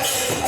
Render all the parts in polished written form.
Hare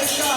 Krishna,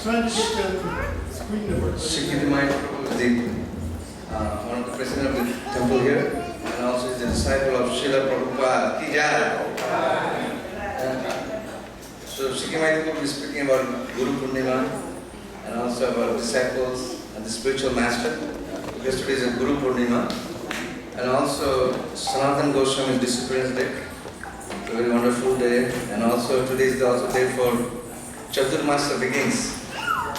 trying to get the screen to work. Shikhi Mahiti, one of the president of the temple here, and also is a disciple of Srila Prabhupada. Ki Jai. So Shikhi Mahiti will be speaking about Guru-Purnima and also about disciples and the spiritual master. Yesterday is a Guru-Purnima, and also Sanatan Goswami's disappearance day. It's a very wonderful day, and also today is also day for Chaturmasya begins.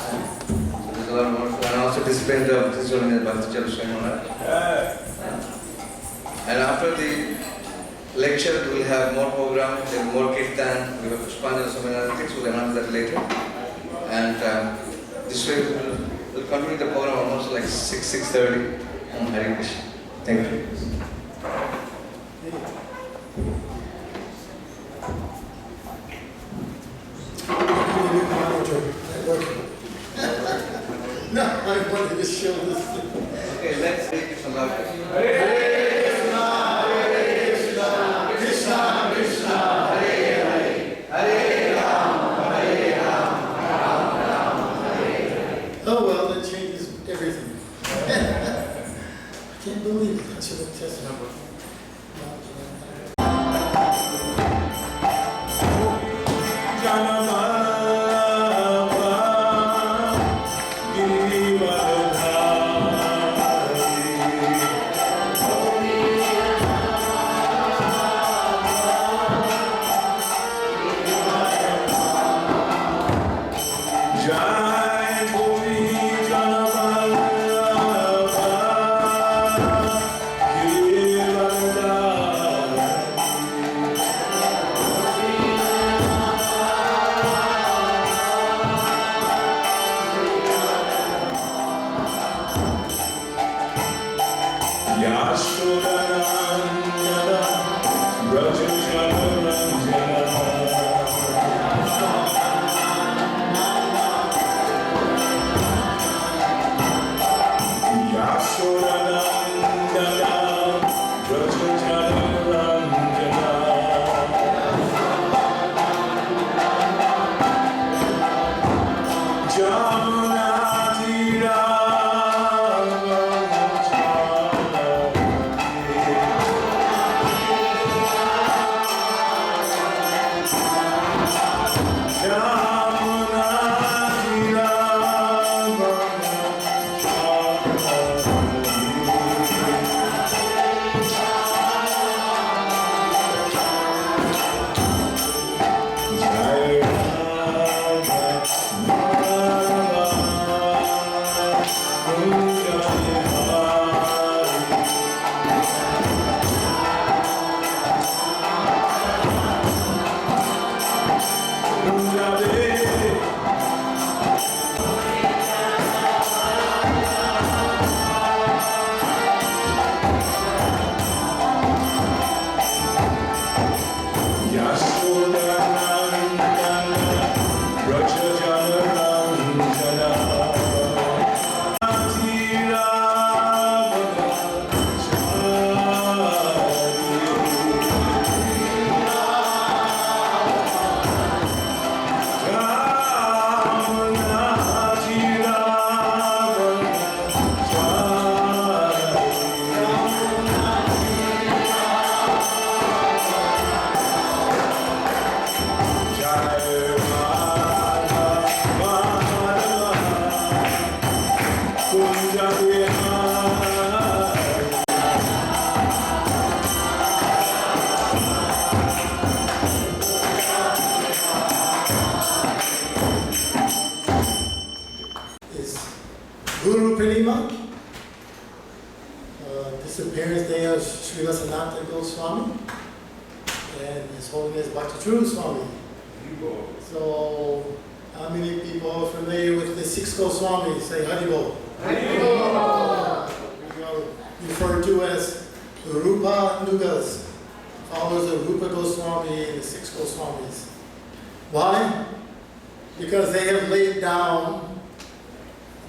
There's a lot of wonderful, and also discipline of this journey Bhakti Chaluswami Maharaj. And after the lecture, we will have more program, there will be more kirtan, we have Pushpanjali, so many other things, we will announce that later. And this way we will continue the program almost like 6:30 on Hare Krishna. Thank you. No, I wanted to show this. Okay, let's take it from love. Oh well, that changes everything. I can't believe it. I should have tested number. Guru-Purnima, disappearance day of Srila Sanatana Goswami and His Holiness Bhakti Swami. So, how many people are familiar with the 6 Goswamis? Say Haribol. Haribol! We are referred to as Rupa Nugas, followers of Rupa Goswami and the 6 Goswamis. Why? Because they have laid down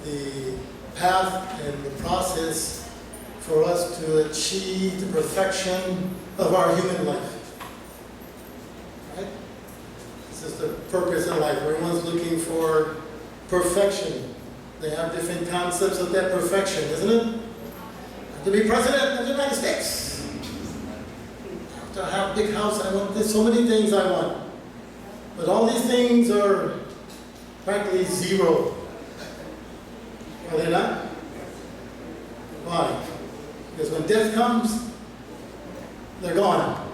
the path and the process for us to achieve the perfection of our human life. Right? This is the purpose of life. Everyone's looking for perfection. They have different concepts of that perfection, isn't it? To be president of the United States. To have a big house, I want this, so many things I want. But all these things are practically zero. Are they not? Why? Because when death comes, they're gone.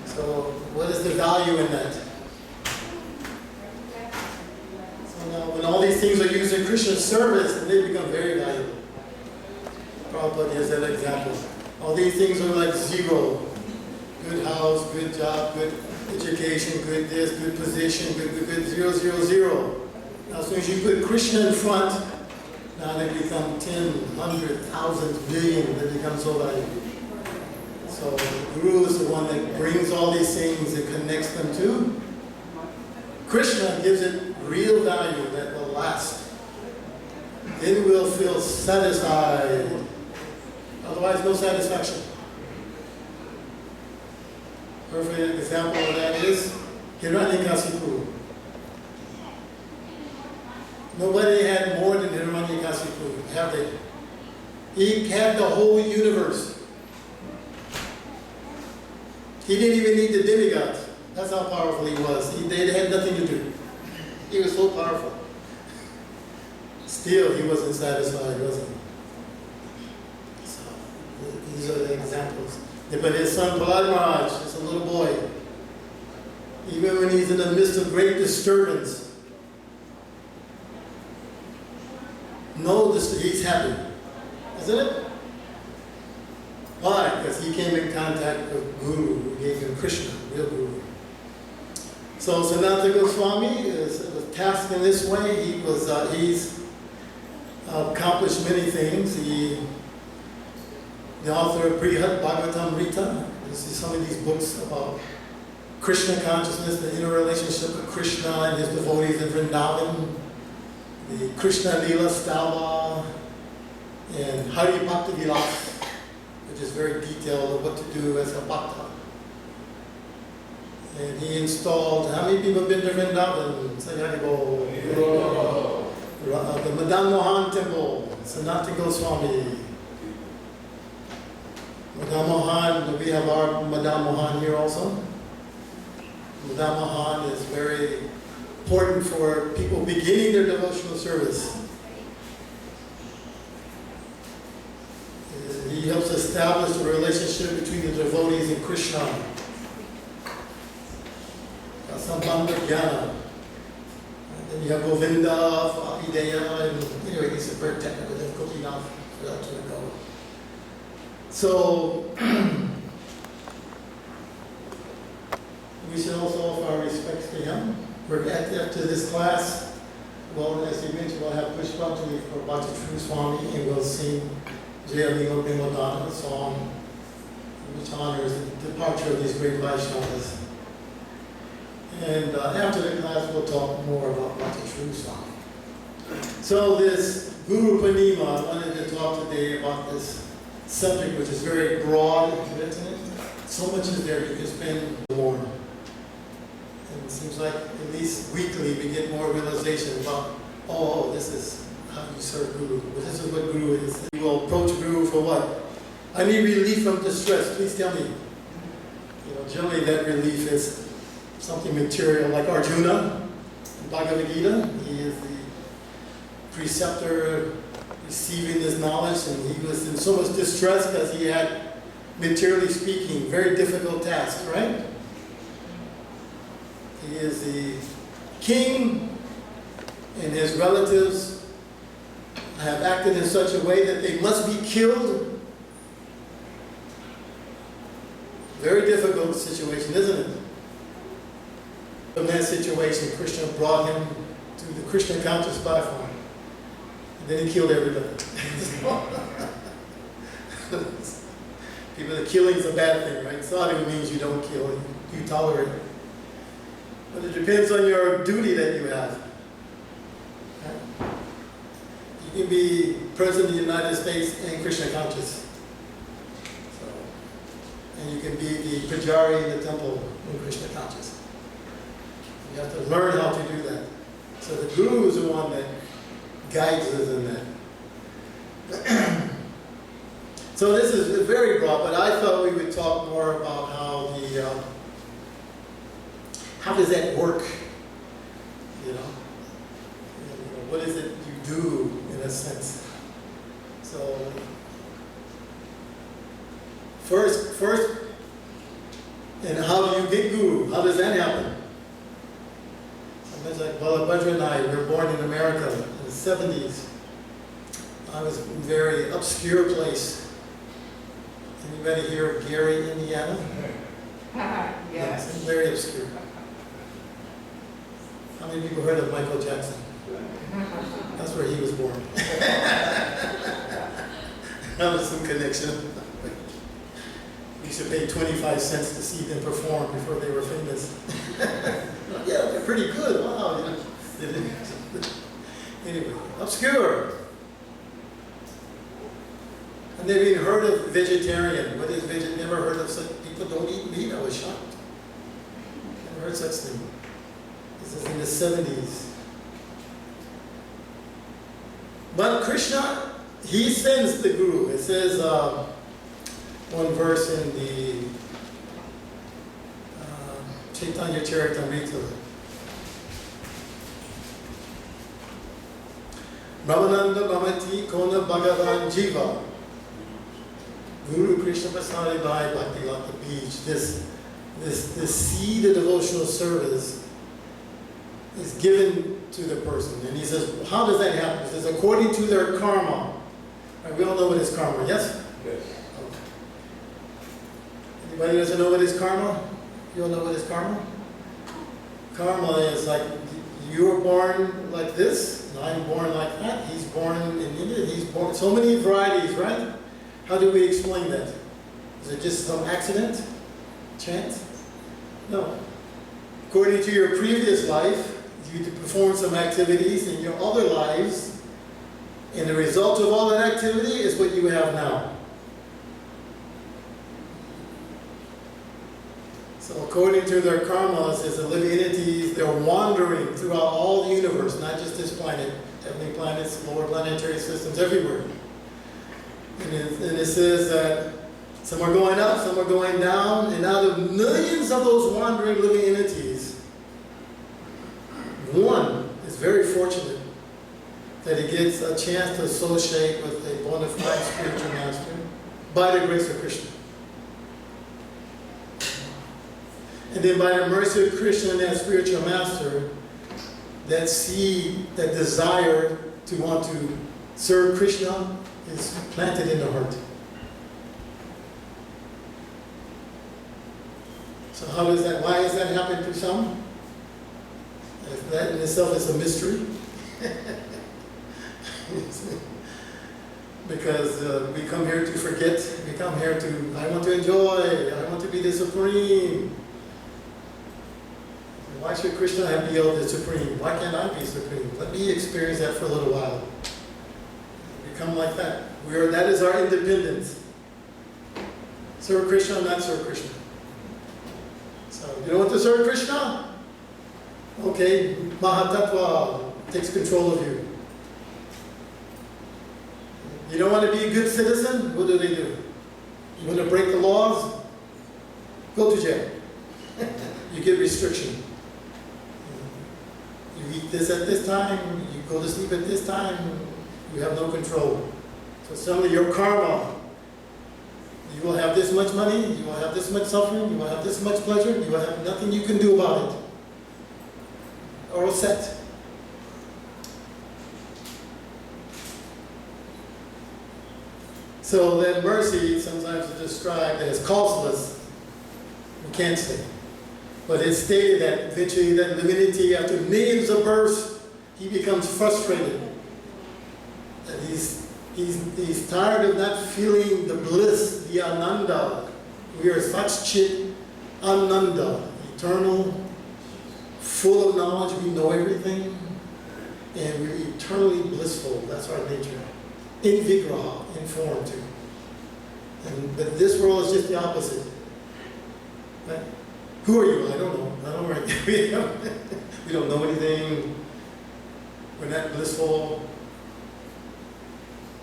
So what is the value in that? So now when all these things are used in Christian service, they become very valuable. Prabhupada gives that example. All these things are like zero. Good house, good job, good education, good this, good position, good, 0, 0, 0. Now as soon as you put Krishna in front, now they become 10, 100, 1,000, million, they become so valuable. So the Guru is the one that brings all these things and connects them to. Krishna gives it real value that will last. Then we'll feel satisfied. Otherwise, no satisfaction. Perfect example of that is Hiranyakasipu. Nobody had more than Hiranyakasipu, have they? He had the whole universe. He didn't even need the demigods. That's how powerful he was. They had nothing to do. He was so powerful. Still, he wasn't satisfied, was he? So, these are the examples. But his son Prahlad Maharaj is a little boy. Even when he's in the midst of great disturbance, he's happy. Isn't it? Why? Because he came in contact with Guru, who gave him Krishna, real Guru. So Sanatana Goswami is tasked in this way. He's accomplished many things. The author of Brihad Bhagavatamrita. This is some of these books about Krishna consciousness, the inner relationship of Krishna and his devotees in Vrindavan, the Krishna Leela Stava, and Hari Bhakti Vilas, which is very detailed of what to do as a bhakta. And he installed, how many people have been to Vrindavan? Say Haribol. The Madan Mohan Temple, Sanatana Goswami. Madan Mohan, we have our Madan Mohan here also. Madan Mohan is very important for people beginning their devotional service. He helps establish a relationship between the devotees and Krishna. Sambandha Jnana. Then you have Govinda, Ideya, and anyway, these are very technical, difficult enough for that to go. So, we should also offer our respects to him. We're after this class, well, as he mentioned, we'll have Pushpanjali for Bhakti True Swami, and we'll sing Jayalila Bimadana, a song which honors the departure of these great Vaishnavas. And after the class, we'll talk more about Bhakti True Swami. So this Guru-Purnima, I wanted to talk today about this subject, which is very broad, isn't it? So much is there you can spend more. And it seems like at least weekly we get more realization about, oh, this is how you serve Guru. This is what Guru is. You will approach Guru for what? I need relief from distress. Please tell me. You know, generally that relief is something material, like Arjuna in Bhagavad Gita. He is the preceptor receiving this knowledge, and he was in so much distress because he had, materially speaking, very difficult tasks, right? He is the king, and his relatives have acted in such a way that they must be killed. Very difficult situation, isn't it? From that situation, Krishna brought him to the Krishna conscious platform. And then he killed everybody. People, the killing is a bad thing, right? Sadhu means you don't kill, you tolerate. But it depends on your duty that you have. You can be President of the United States and Krishna conscious. So, and you can be the Pujari in the temple and Krishna conscious. You have to learn how to do that. So the Guru is the one that guides us in that. So this is very broad, but I thought we would talk more about how does that work? You know, what is it you do in a sense? So first, and how do you get Guru? How does that happen? Sometimes like Balabbhadra and I, we were born in America in the 70s. I was in a very obscure place. Anybody hear of Gary, Indiana? Yes. It's very obscure. How many people heard of Michael Jackson? That's where he was born. That was some connection. We used to pay 25 cents to see them perform before they were famous. Yeah, they're pretty good. Wow. Anyway, obscure. And they've even heard of vegetarian. What is vegetarian? Never heard of such people don't eat meat. I was shocked. Never heard such thing. This is in the 70s. But Krishna, he sends the Guru. It says one verse in the Chaitanya Charitamrita. Brahmananda Bhamati Kona Bhagavan Jiva. Guru Krishna Pasari Bhai Bhakti Lata Beach. This seed of devotional service is given to the person. And he says, how does that happen? He says, according to their karma. Right, we all know what is karma, yes? Yes. Okay. Anybody doesn't know what is karma? You all know what is karma? Karma is like, you're born like this, and I'm born like that. He's born in India, he's born, so many varieties, right? How do we explain that? Is it just some accident? Chance? No. According to your previous life, you perform some activities in your other lives, and the result of all that activity is what you have now. So according to their karmas, as the living entities, they're wandering throughout all the universe, not just this planet, heavenly planets, lower planetary systems, everywhere. And it says that some are going up, some are going down, and out of millions of those wandering living entities, one is very fortunate that he gets a chance to associate with a bona fide spiritual master by the grace of Krishna. And then by the mercy of Krishna and that spiritual master, that seed, that desire to want to serve Krishna is planted in the heart. So how does that, why does that happen to some? That in itself is a mystery. Because we come here to forget, we come here to, I want to enjoy, I want to be the supreme. Why should Krishna have be the supreme? Why can't I be supreme? Let me experience that for a little while. Become like that. That is our independence. Serve Krishna, not serve Krishna. So, you don't want to serve Krishna? Okay, Mahatattva takes control of you. You don't want to be a good citizen? What do? You want to break the laws? Go to jail. You get restriction. You eat this at this time, you go to sleep at this time, you have no control. So suddenly your karma, you will have this much money, you will have this much suffering, you will have this much pleasure, you will have nothing you can do about it. All set. So that mercy sometimes is described as causeless. We can't say. But it's stated that eventually that divinity, after millions of births, he becomes frustrated. That he's tired of not feeling the bliss, the ananda. We are such chit ananda, eternal, full of knowledge, we know everything, and we're eternally blissful. That's our nature. In vigraha, in form too. But this world is just the opposite. Right? Who are you? I don't know. I don't know. We don't know anything. We're not blissful.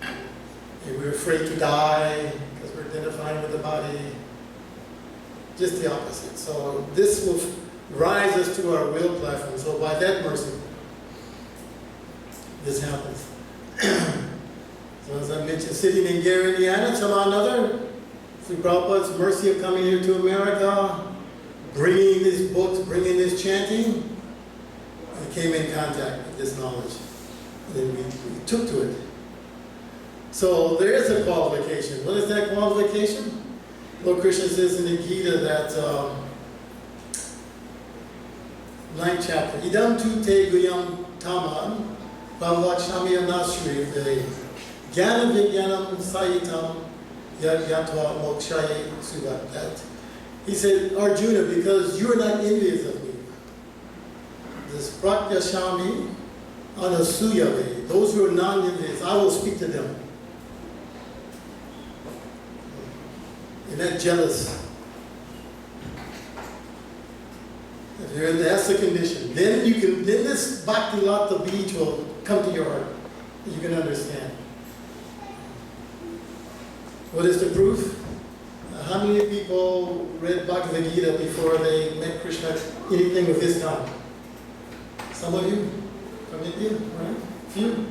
And we're afraid to die because we're identifying with the body. Just the opposite. So this will rise us to our real platform. So by that mercy, this happens. So as I mentioned, sitting in Gary, Indiana, somehow or another, through Prabhupada's mercy of coming here to America, bringing these books, bringing this chanting, I came in contact with this knowledge. And then we took to it. So there is a qualification. What is that qualification? Lord Krishna says in the Gita that 9th chapter, Idam tu te guyam taman bhavachami anasri vede jnana vijnanam sayitam yatva mokshaye suvat. He said, Arjuna, because you are not envious of me, this pratyashami anasuyave, those who are non-envious, I will speak to them. You're not jealous. That's the condition. Then this bhakti lata beach will come to your heart. You can understand. What is the proof? How many people read Bhagavad Gita before they met Krishna? Anything of his time? Some of you from India, right? Few.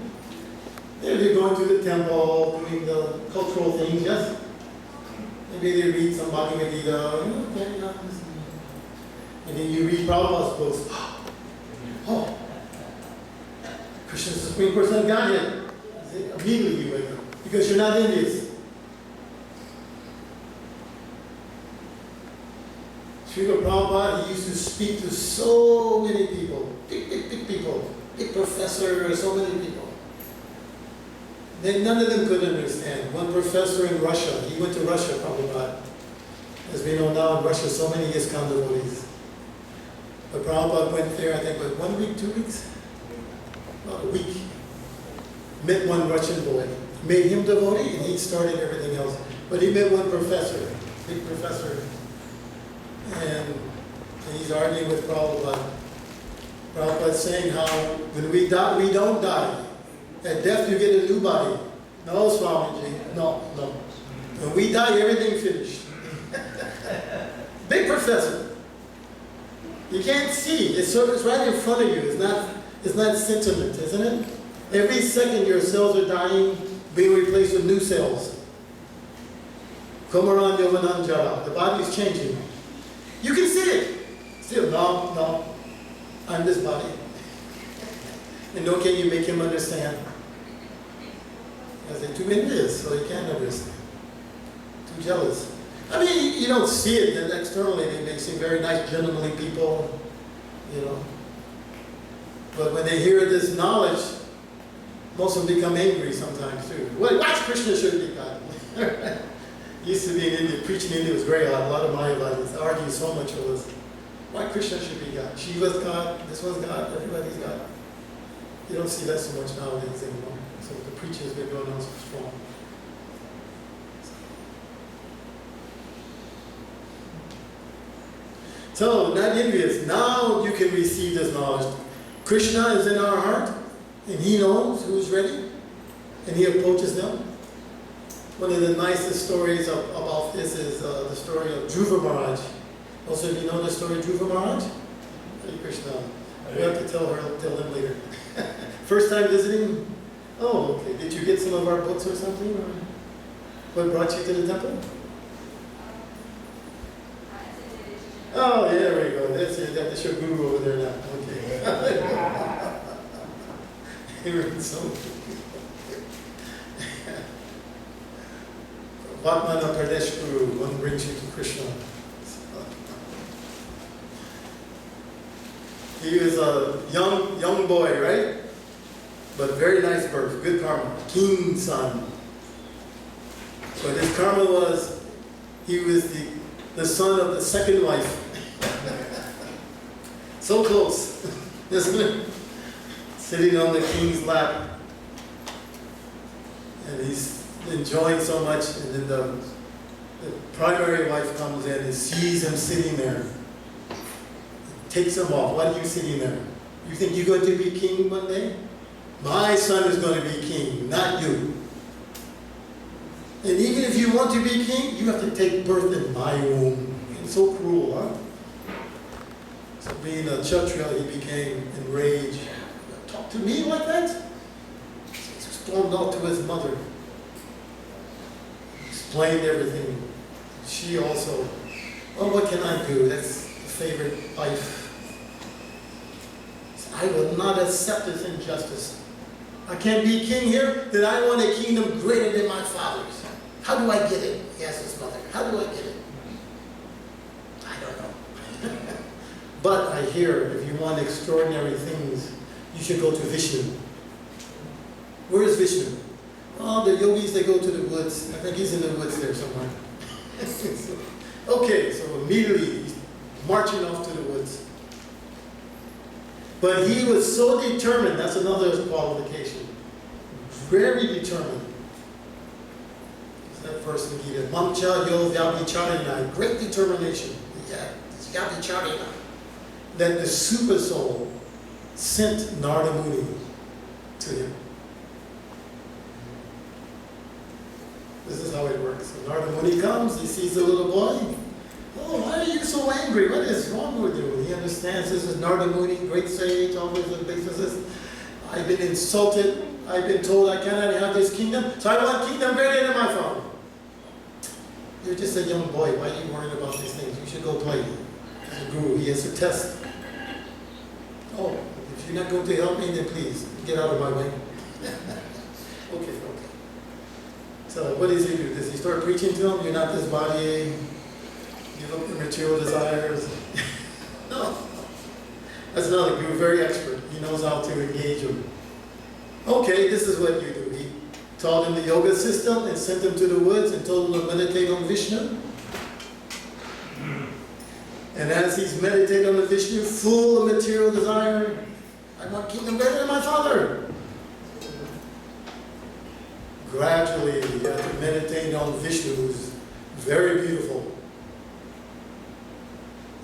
They're going to the temple, doing the cultural things, yes? Maybe they read some Bhagavad Gita, okay, yeah. And then you read Prabhupada's books. Oh, Krishna's the Supreme Person of Godhead. Immediately you wake up. Because you're not in this. Srila Prabhupada, he used to speak to so many people, big people, big professors, so many people. Then none of them could understand. One professor in Russia, he went to Russia, Prabhupada. As we know now, in Russia, so many Iskcon devotees. But Prabhupada went there, I think, what, 1 week, 2 weeks? About a week. Met one Russian boy. Made him devotee, and he started everything else. But he met one professor, big professor. And he's arguing with Prabhupada. Prabhupada's saying how when we die, we don't die. At death, you get a new body. No, Swamiji. No. When we die, everything finished. Big professor. You can't see. It's right in front of you. It's not sentiment, isn't it? Every second, your cells are dying, being replaced with new cells. Kumaran Yovananjara. The body's changing. You can see it. Still, no. I'm this body. And nor can you make him understand. Because they're too envious, so he can't understand. Too jealous. I mean, you don't see it externally. They seem very nice, gentlemanly people, But when they hear this knowledge, most of them become angry sometimes too. Why Krishna should be God? Used to be in India, preaching in India was great. A lot of Mayavadis argue so much with us. Why Krishna should be God? Shiva's God, this one's God, everybody's God. You don't see that so much nowadays anymore. So the preaching has been going on so strong. So, not envious. Now you can receive this knowledge. Krishna is in our heart, and he knows who's ready, and he approaches them. One of the nicest stories about this is the story of Dhruva Maharaj. Also, if you know the story of Dhruva Maharaj? Hare Krishna. We have to tell them later. First time visiting? Oh, okay. Did you get some of our books or something? Or what brought you to the temple? Oh, yeah, there we go. That's it. That's your guru over there now. Okay. So, Vatmana Pradesh Guru, one brings you to Krishna. He was a young boy, right? But very nice birth, good karma, king's son. But his karma was, he was the son of the second wife. So close, isn't it? Sitting on the king's lap. And he's enjoying so much, and then the primary wife comes in and sees him sitting there. Takes him off. Why are you sitting there? You think you're going to be king one day? My son is going to be king, not you. And even if you want to be king, you have to take birth in my womb. It's so cruel, huh? So being a Kshatriya, he became enraged. Talk to me like that? He stormed off to his mother. Explained everything. She also, well, what can I do? That's the favorite wife. I will not accept this injustice. I can't be king here, then I want a kingdom greater than my father's. How do I get it? He asked his mother. How do I get it? I don't know. But I hear if you want extraordinary things, you should go to Vishnu. Where is Vishnu? Oh, the yogis, they go to the woods. I think he's in the woods there somewhere. Okay, so immediately he's marching off to the woods. But he was so determined, that's another qualification. Very determined. It's that verse in Gita. Mamcha yo vyabhicharina. Great determination. Yeah, it's vyabhicharina. That the super soul sent Narada Muni to him. This is how it works. So Narada Muni comes, he sees the little boy. Oh, why are you so angry? What is wrong with you? He understands this is Narada Muni, great sage, always a physicist. I've been insulted. I've been told I cannot have this kingdom, so I want kingdom greater than my father. You're just a young boy. Why are you worried about these things? You should go play. As a guru, he has a test. Oh, if you're not going to help me, then please, get out of my way. Okay. So what does he do? Does he start preaching to him? You're not this body. Give up your material desires. No. That's another guru, very expert. He knows how to engage him. Okay, this is what you do. He taught him the yoga system and sent him to the woods and told him to meditate on Vishnu. And as he's meditating on the Vishnu, full of material desire, I want kingdom better than my father. Gradually, you have to meditate on Vishnu, who's very beautiful.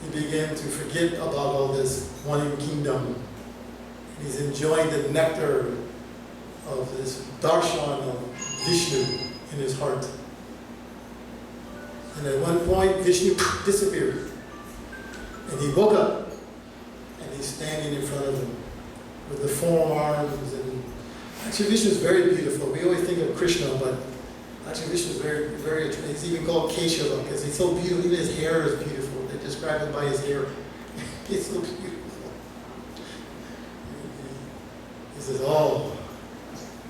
He began to forget about all this wanting kingdom. He's enjoying the nectar of this darshan of Vishnu in his heart. And at one point, Vishnu disappeared. And he woke up, and he's standing in front of him with the forearms. And actually, Vishnu is very beautiful. We always think of Krishna, but actually, Vishnu is very, very attractive. He's even called Keshava because he's so beautiful. Even his hair is beautiful. They describe him by his hair. He's so beautiful. He says, "Oh,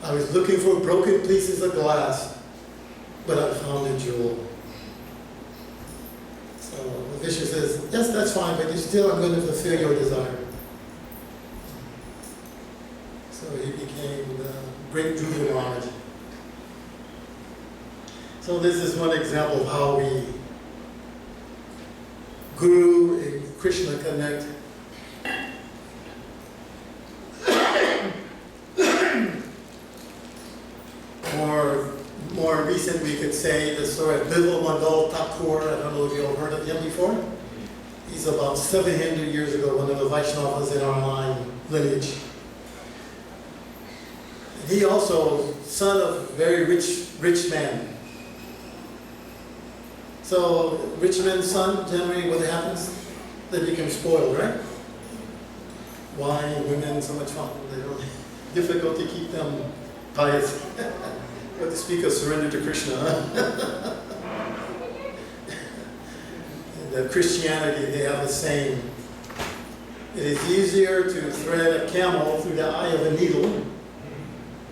I was looking for broken pieces of glass, but I found a jewel." So Vishnu says, "Yes, that's fine, but still I'm going to fulfill your desire." So he became the great Dhruva Maharaj. So this is one example of how we, Guru and Krishna, connect. More recent, we could say the story of Bipal Mandal Thakur. I don't know if you all heard of him before. He's about 700 years ago, one of the Vaishnavas in our line lineage. And he also, son of a very rich man. So, rich man's son, generally what happens? They become spoiled, right? Wine, women, so much fun. They're really difficult to keep them pious. But to speak of surrender to Krishna. And Christianity, they have the same. It is easier to thread a camel through the eye of a needle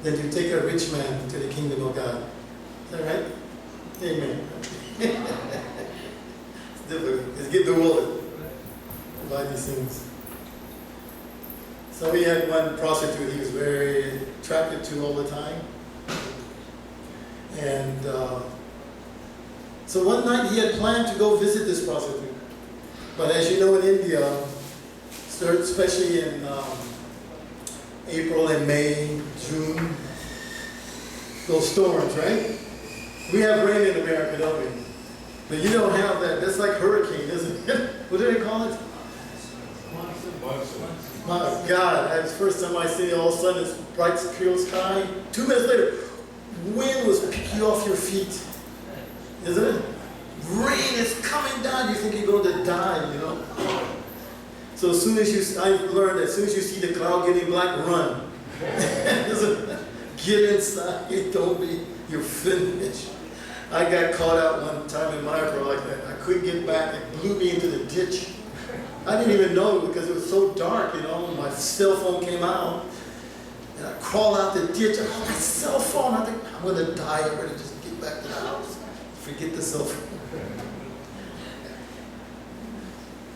than to take a rich man to the kingdom of God. Is that right? Amen. It's difficult. It's get the wallet to buy these things. So we had one prostitute he was very attracted to all the time. And so one night he had planned to go visit this prostitute. But as you know, in India, especially in April and May, June, those storms, right? We have rain in America, don't we? But you don't have that. That's like hurricane, isn't it? What do they call it? My God, that's the first time I see it, all of a sudden it's bright, clear sky. 2 minutes later, wind was picking you off your feet. Isn't it? Rain is coming down, you think you're going to die, you know? So as soon as I've learned that as soon as you see the cloud getting black, run. Get inside, don't be, you're finished. I got caught out one time in micro like that. I couldn't get back, it blew me into the ditch. I didn't even know because it was so dark, you know, my cell phone came out. And I crawled out the ditch, oh, my cell phone, I think I'm going to die already, just get back to the house. Forget the cell phone.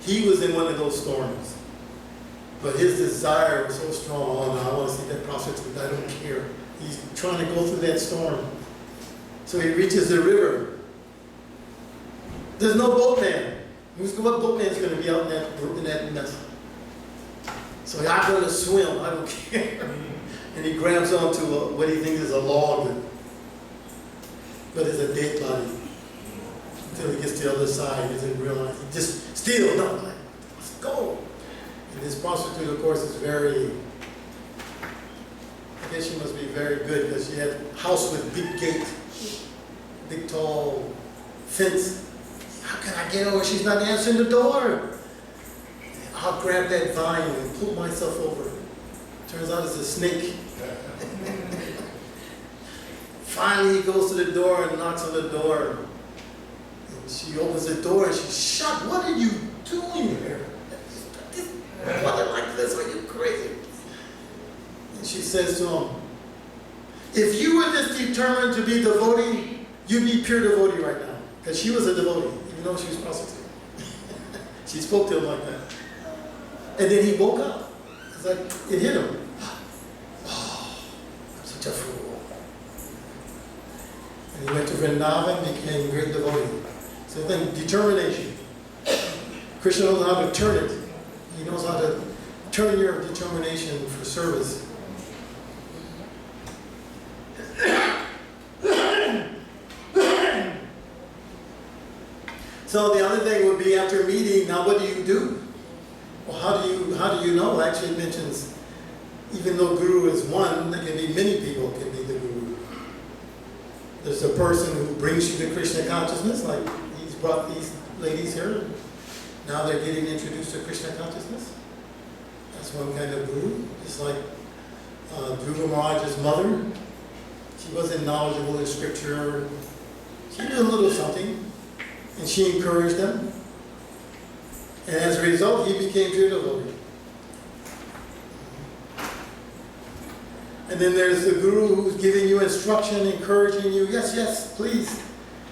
He was in one of those storms. But his desire was so strong, oh no, I want to see that prostitute, I don't care. He's trying to go through that storm. So he reaches the river. There's no boatman. What boatman's going to be out in that mess? So I'm going to swim, I don't care. And he grabs onto what he thinks is a log. But it's a dead body. Until he gets to the other side, he doesn't realize. He just still, no, like, let's go. And this prostitute, of course, is very, I guess she must be very good because she had a house with big gate, big tall fence. How can I get over? She's not answering the door. I'll grab that vine and pull myself over. Turns out it's a snake. Finally, he goes to the door and knocks on the door. And she opens the door and she's shocked. What are you doing here? Mother like this, are you crazy? And she says to him, if you were this determined to be devotee, you'd be pure devotee right now. Because she was a devotee, even though she was prostitute. She spoke to him like that. And then he woke up. It's like, it hit him. Oh, I'm such a fool. And he went to Vrindavan and became a great devotee. So then, determination. Krishna knows how to turn it. He knows how to turn your determination for service. So the other thing would be after meeting, now what do you do? Well, how do you know? Actually, it mentions, even though Guru is one, there can be many people can be the Guru. There's a person who brings you to Krishna consciousness, like he's brought these ladies here. Now they're getting introduced to Krishna consciousness. That's one kind of Guru. It's like Dhruva Maharaj's mother. She wasn't knowledgeable in scripture. She knew a little something. And she encouraged them. And as a result, he became pure devotee. And then there's the Guru who's giving you instruction, encouraging you. Yes, yes, please.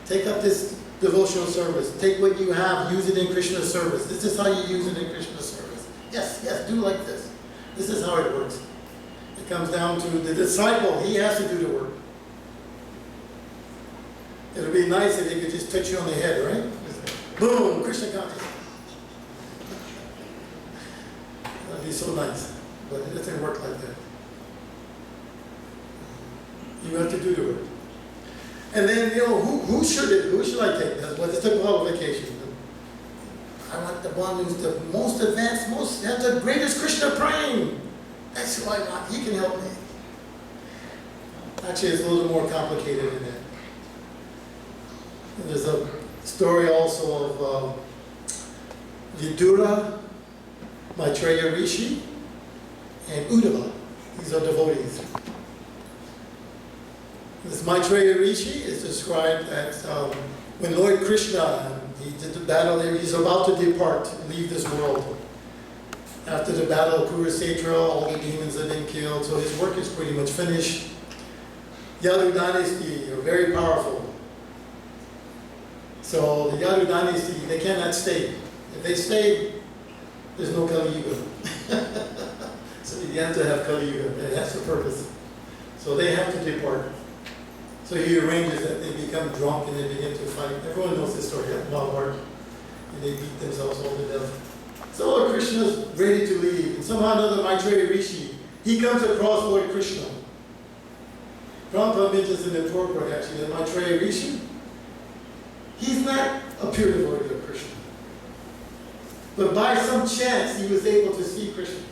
Take up this devotional service. Take what you have, use it in Krishna's service. This is how you use it in Krishna's service. Yes, yes, do like this. This is how it works. It comes down to the disciple. He has to do the work. It would be nice if he could just touch you on the head, right? Just, boom, Krishna consciousness. That would be so nice. But it doesn't work like that. You have to do the work. And then, you know, who should I take? Well, it's the qualification. I want the one who's the most advanced, has the greatest Krishna praying. That's who I want. He can help me. Actually, it's a little more complicated than that. And there's a story also of Vidura, Maitreya Rishi, and Uddhava. These are devotees. This Maitreya Rishi is described as when Lord Krishna, he did the battle there, he's about to depart, leave this world. After the battle of Kurukshetra, all the demons have been killed, so his work is pretty much finished. Yadu dynasty are very powerful. So the Yadu dynasty, they cannot stay. If they stay, there's no Kali Yuga. So you have to have Kali Yuga. That's the purpose. So they have to depart. So he arranges that they become drunk and they begin to fight. Everyone knows this story, Mahabharata. And they beat themselves all to death. So Lord Krishna is ready to leave. And somehow another Maitreya Rishi, he comes across Lord Krishna. Prabhupada mentions in the Torah actually that Maitreya Rishi, he's not a pure devotee of Krishna. But by some chance, he was able to see Krishna.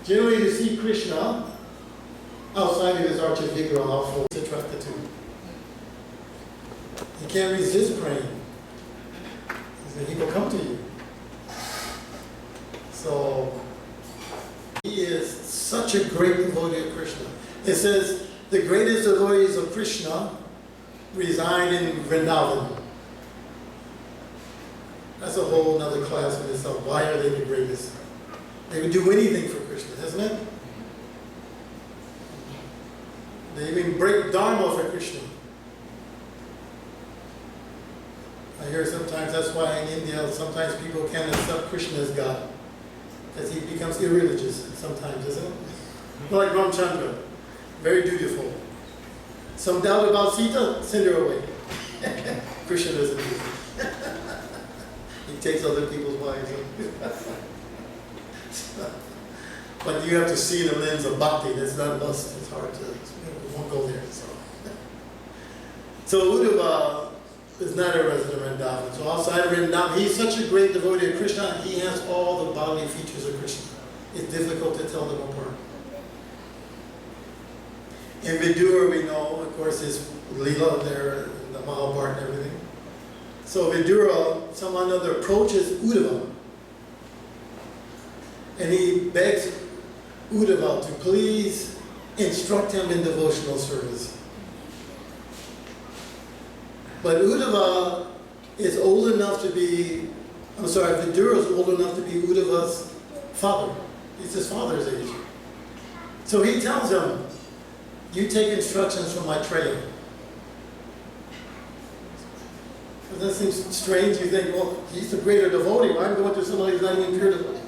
Generally, to see Krishna outside of his archer vigraha, is attracted to. You can't resist praying. He will come to you. So, he is such a great devotee of Krishna. It says, the greatest devotees of Krishna reside in Vrindavan. That's a whole other class in itself. Why are they the greatest? They would do anything for Krishna, isn't it? They even break dharma for Krishna. I hear sometimes that's why in India sometimes people can't accept Krishna as God. Because he becomes irreligious sometimes, isn't it? Like Ramchandra, very dutiful. Some doubt about Sita, send her away. Krishna doesn't do it. He takes other people's wives. But you have to see the lens of bhakti. That's not lust. It's hard to, we won't go there. So Uddhava is not a resident of Vrindavan. So outside of Vrindavan, he's such a great devotee of Krishna, he has all the bodily features of Krishna. It's difficult to tell them apart. In Vidura, we know, of course, his Leela there, the Mahabharata and everything. So Vidura, someone other approaches Uddhava. And he begs Uddhava to please instruct him in devotional service. But Uddhava is old enough to be, Vidura is old enough to be Uddhava's father. He's his father's age. So he tells him, you take instructions from Maitreya. Does that seem strange? You think, well, he's the greater devotee. Why am I going to somebody who's not even pure devotee?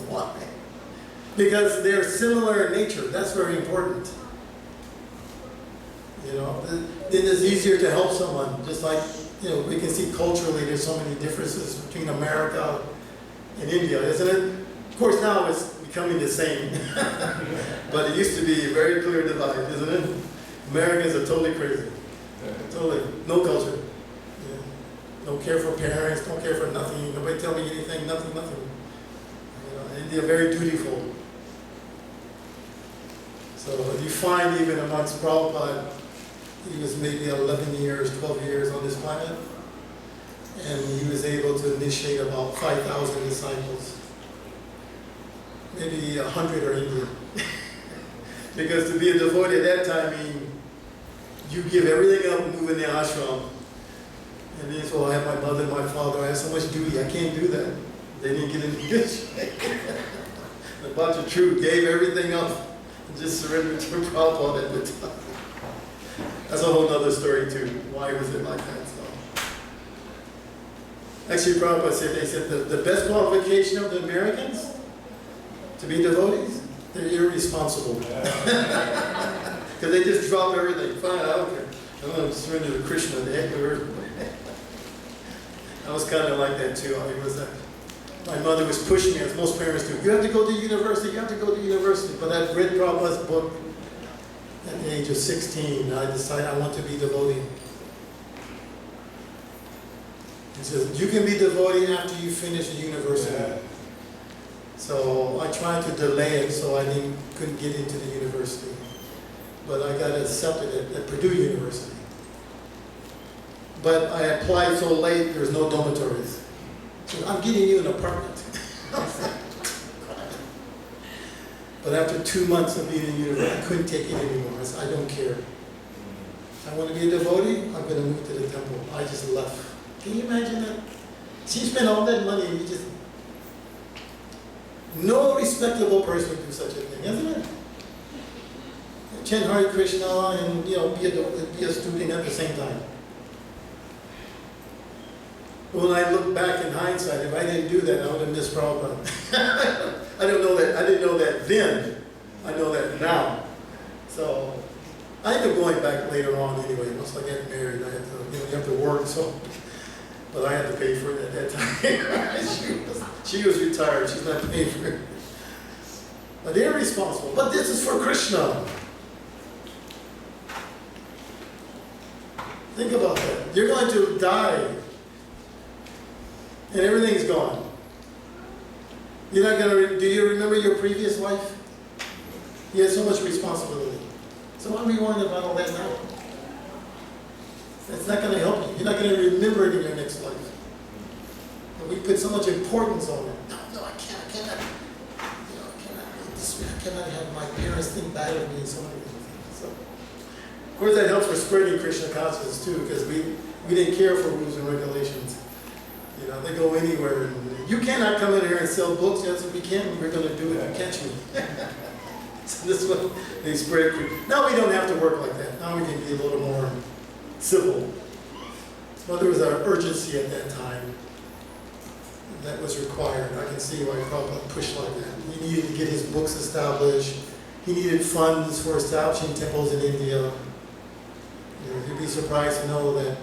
Why? Because they're similar in nature. That's very important. You know, then it's easier to help someone. Just like, you know, we can see culturally there's so many differences between America and India, isn't it? Of course, now it's becoming the same. But it used to be a very clear divide, isn't it? Americans are totally crazy. Totally. No culture. Yeah. Don't care for parents, don't care for nothing. Nobody tell me anything, nothing. You know, India, very dutiful. So you find even amongst Prabhupada, he was maybe 11 years, 12 years on this planet, and he was able to initiate about 5,000 disciples. Maybe 100 are Indian. Because to be a devotee at that time, I mean, you give everything up and move in the ashram. And then, so I have my mother and my father, I have so much duty, I can't do that. They didn't get into good shape. The bunch of truth gave everything up and just surrendered to Prabhupada at the time. That's a whole other story too. Why was it like that? So. Actually, Prabhupada said, they said the best qualification of the Americans to be devotees, they're irresponsible. Because they just drop everything. Fine, I don't care. I'm going to surrender to Krishna, the heck of everything. I was kind of like that too. I mean, my mother was pushing me, as most parents do. You have to go to university, you have to go to university. But I read Prabhupada's book at the age of 16. I decided I want to be devotee. He says, you can be devotee after you finish the university. Yeah. So I tried to delay it so I couldn't get into the university. But I got accepted at Purdue University. But I applied so late, there's no dormitories. So I'm getting you an apartment. But after 2 months of being in university, I couldn't take it anymore. I said, I don't care. I want to be a devotee, I'm going to move to the temple. I just left. Can you imagine that? She spent all that money and you just... No respectable person would do such a thing, isn't it? Chant Hare Krishna and, you know, be a student at the same time. When I look back in hindsight, if I didn't do that, I would have missed Prabhupada. I didn't know that then. I know that now. So I ended up going back later on anyway. Once I got married, I had to, you have to work. So, but I had to pay for it at that time. she was retired. She's not paying for it. But they're responsible. But this is for Krishna. Think about that. You're going to die. And everything's gone. You're not gonna, do you remember your previous life? You had so much responsibility. So why are we worrying about all that now? It's not gonna help you. You're not gonna remember it in your next life. But we put so much importance on it. No, I cannot, I cannot have my parents think bad of me and so many things. So, of course that helps for spreading Krishna consciousness too, because we didn't care for rules and regulations. You know, they go anywhere. And you cannot come in here and sell books. Yes, if we can, we're going to do it. You catch me. So this is what they spread. Now we don't have to work like that. Now we can be a little more civil. Well, there was an urgency at that time that was required. I can see why Prabhupada pushed like that. He needed to get his books established. He needed funds for establishing temples in India. You know, you'd be surprised to know that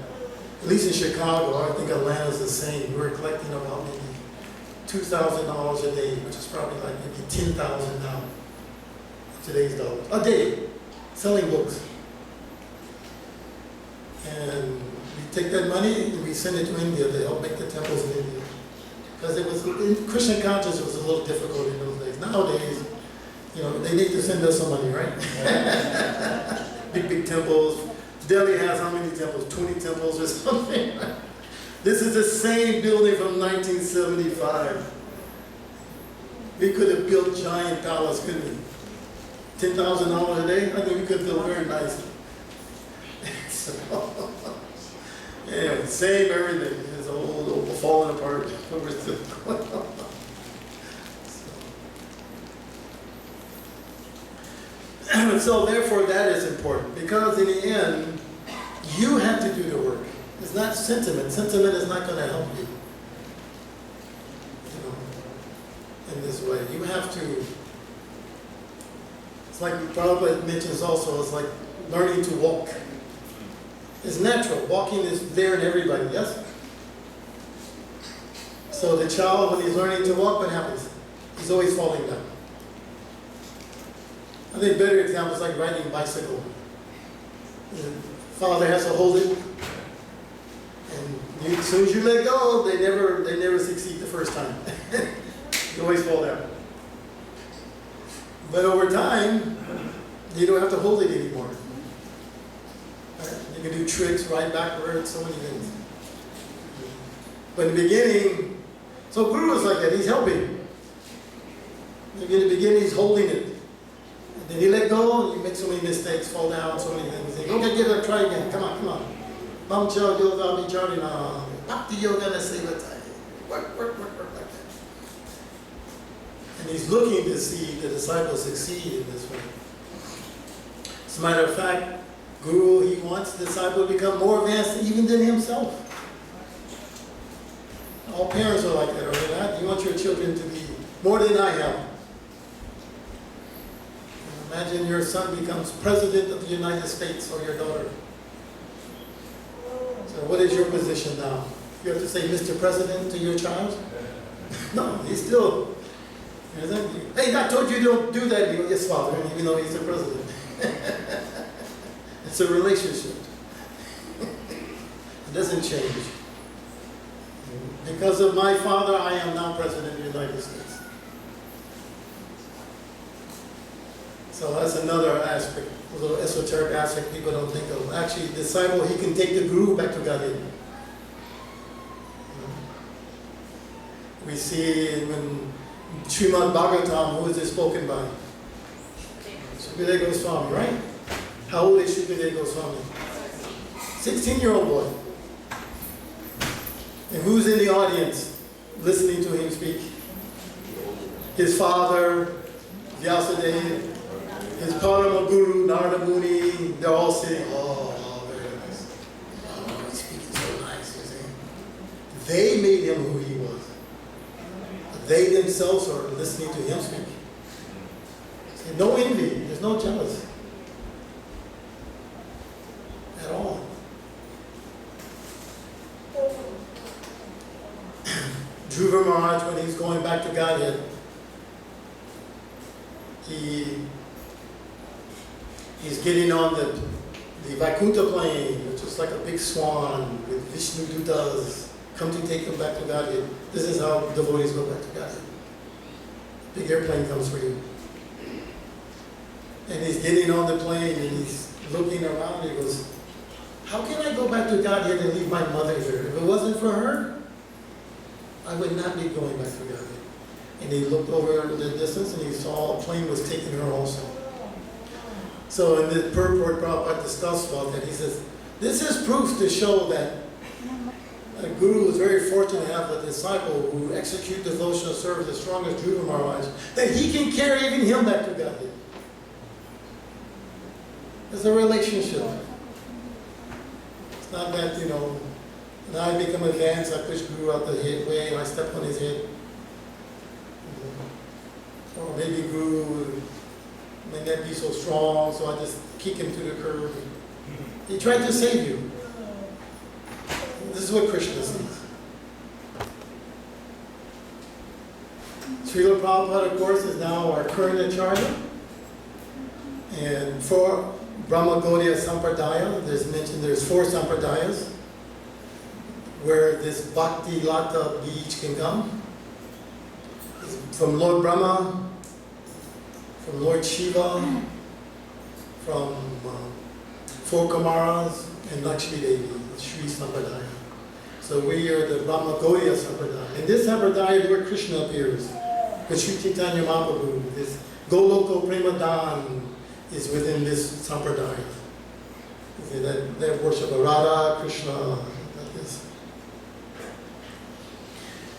at least in Chicago, I think Atlanta's the same. We were collecting about maybe $2,000 a day, which is probably like maybe $10,000 now, today's dollars, a day, selling books. And we take that money and we send it to India to help make the temples in India. Because it was, Christian consciousness was a little difficult in those days. Nowadays, you know, they need to send us some money, right? Big temples. Delhi has how many temples? 20 temples or something. This is the same building from 1975. We could have built giant palace, couldn't we? $10,000 a day? I think we could have built very nice. So, yeah, same everything. It's all falling apart. But we're still going on. So therefore that is important, because in the end, you have to do the work. It's not sentiment. Sentiment is not going to help you, you know, in this way. You have to, it's like Prabhupada mentions also, it's like learning to walk. It's natural. Walking is there in everybody, yes? So the child, when he's learning to walk, what happens? He's always falling down. I think better example is like riding a bicycle. The father has to hold it, and as soon as you let go, they never succeed the first time. You always fall down. But over time, you don't have to hold it anymore. Right? You can do tricks, ride backwards, so many things. But in the beginning, so Guru is like that. He's helping. Maybe in the beginning, he's holding it. Then you let go, you make so many mistakes, fall down, so many things. You okay, give it a try again. Come on, come on. Mamcha yoga vicharina. Bhakti yoga nasivata. Work like that. And he's looking to see the disciples succeed in this way. As a matter of fact, Guru, he wants the disciple to become more advanced even than himself. All parents are like that, are they not? You want your children to be more than I am. Imagine your son becomes president of the United States, or your daughter. So what is your position now? You have to say Mr. President to your child? No, he's still, hey, I told you don't do that. You go, yes, Father, even though he's the president. It's a relationship. It doesn't change. Because of my father, I am now president of the United States. So that's another aspect, a little esoteric aspect people don't think of. Actually, the disciple, he can take the Guru back to Godhead. We see when Srimad Bhagavatam, who is this spoken by? Shikhi Goswami, right? How old is Shikhi Goswami? 16-year-old boy. And who's in the audience listening to him speak? His father, Vyasadeva, his Parama Guru, Narada Muni, they're all sitting, oh, very nice. Oh, he's speaking so nice, you see. They made him who he was. They themselves are listening to him speak. See, no envy, there's no jealousy. At all. Dhruva Maharaj, when he's going back to Godhead, he's getting on the Vaikuntha plane, which is like a big swan with Vishnu Dutas come to take him back to Godhead. This is how devotees go back to Godhead. big airplane comes for you. And he's getting on the plane and he's looking around. He goes, how can I go back to Godhead and leave my mother here? If it wasn't for her, I would not be going back to Godhead. And he looked over the distance and he saw a plane was taking her also. So in the purport, Prabhupada discussed about that. He says, this is proof to show that a guru is very fortunate to have a disciple who execute devotional service, the strongest Dhruva Maharaj, that he can carry even him back to Godhead. It's a relationship. It's not that, when I become advanced, I push Guru out the way and I step on his head. Or maybe Guru may not be so strong, so I just kick him to the curb. He tried to save you. This is what Krishna says. Srila Prabhupada, of course, is now our current acharya. And for Brahma Gaudiya Sampradaya, there's 4 Sampradayas where this Bhakti Lata beach can come. From Lord Brahma, from Lord Shiva, from 4 Kumaras, and Lakshmi Devi, Sri Sampradaya. So we are the Brahma Gaudiya Sampradaya. In this Sampradaya is where Krishna appears. With Sri Chaitanya Mahaprabhu, this Goloko Premadan is within this Sampradaya. That worship of Radha, Krishna, like this.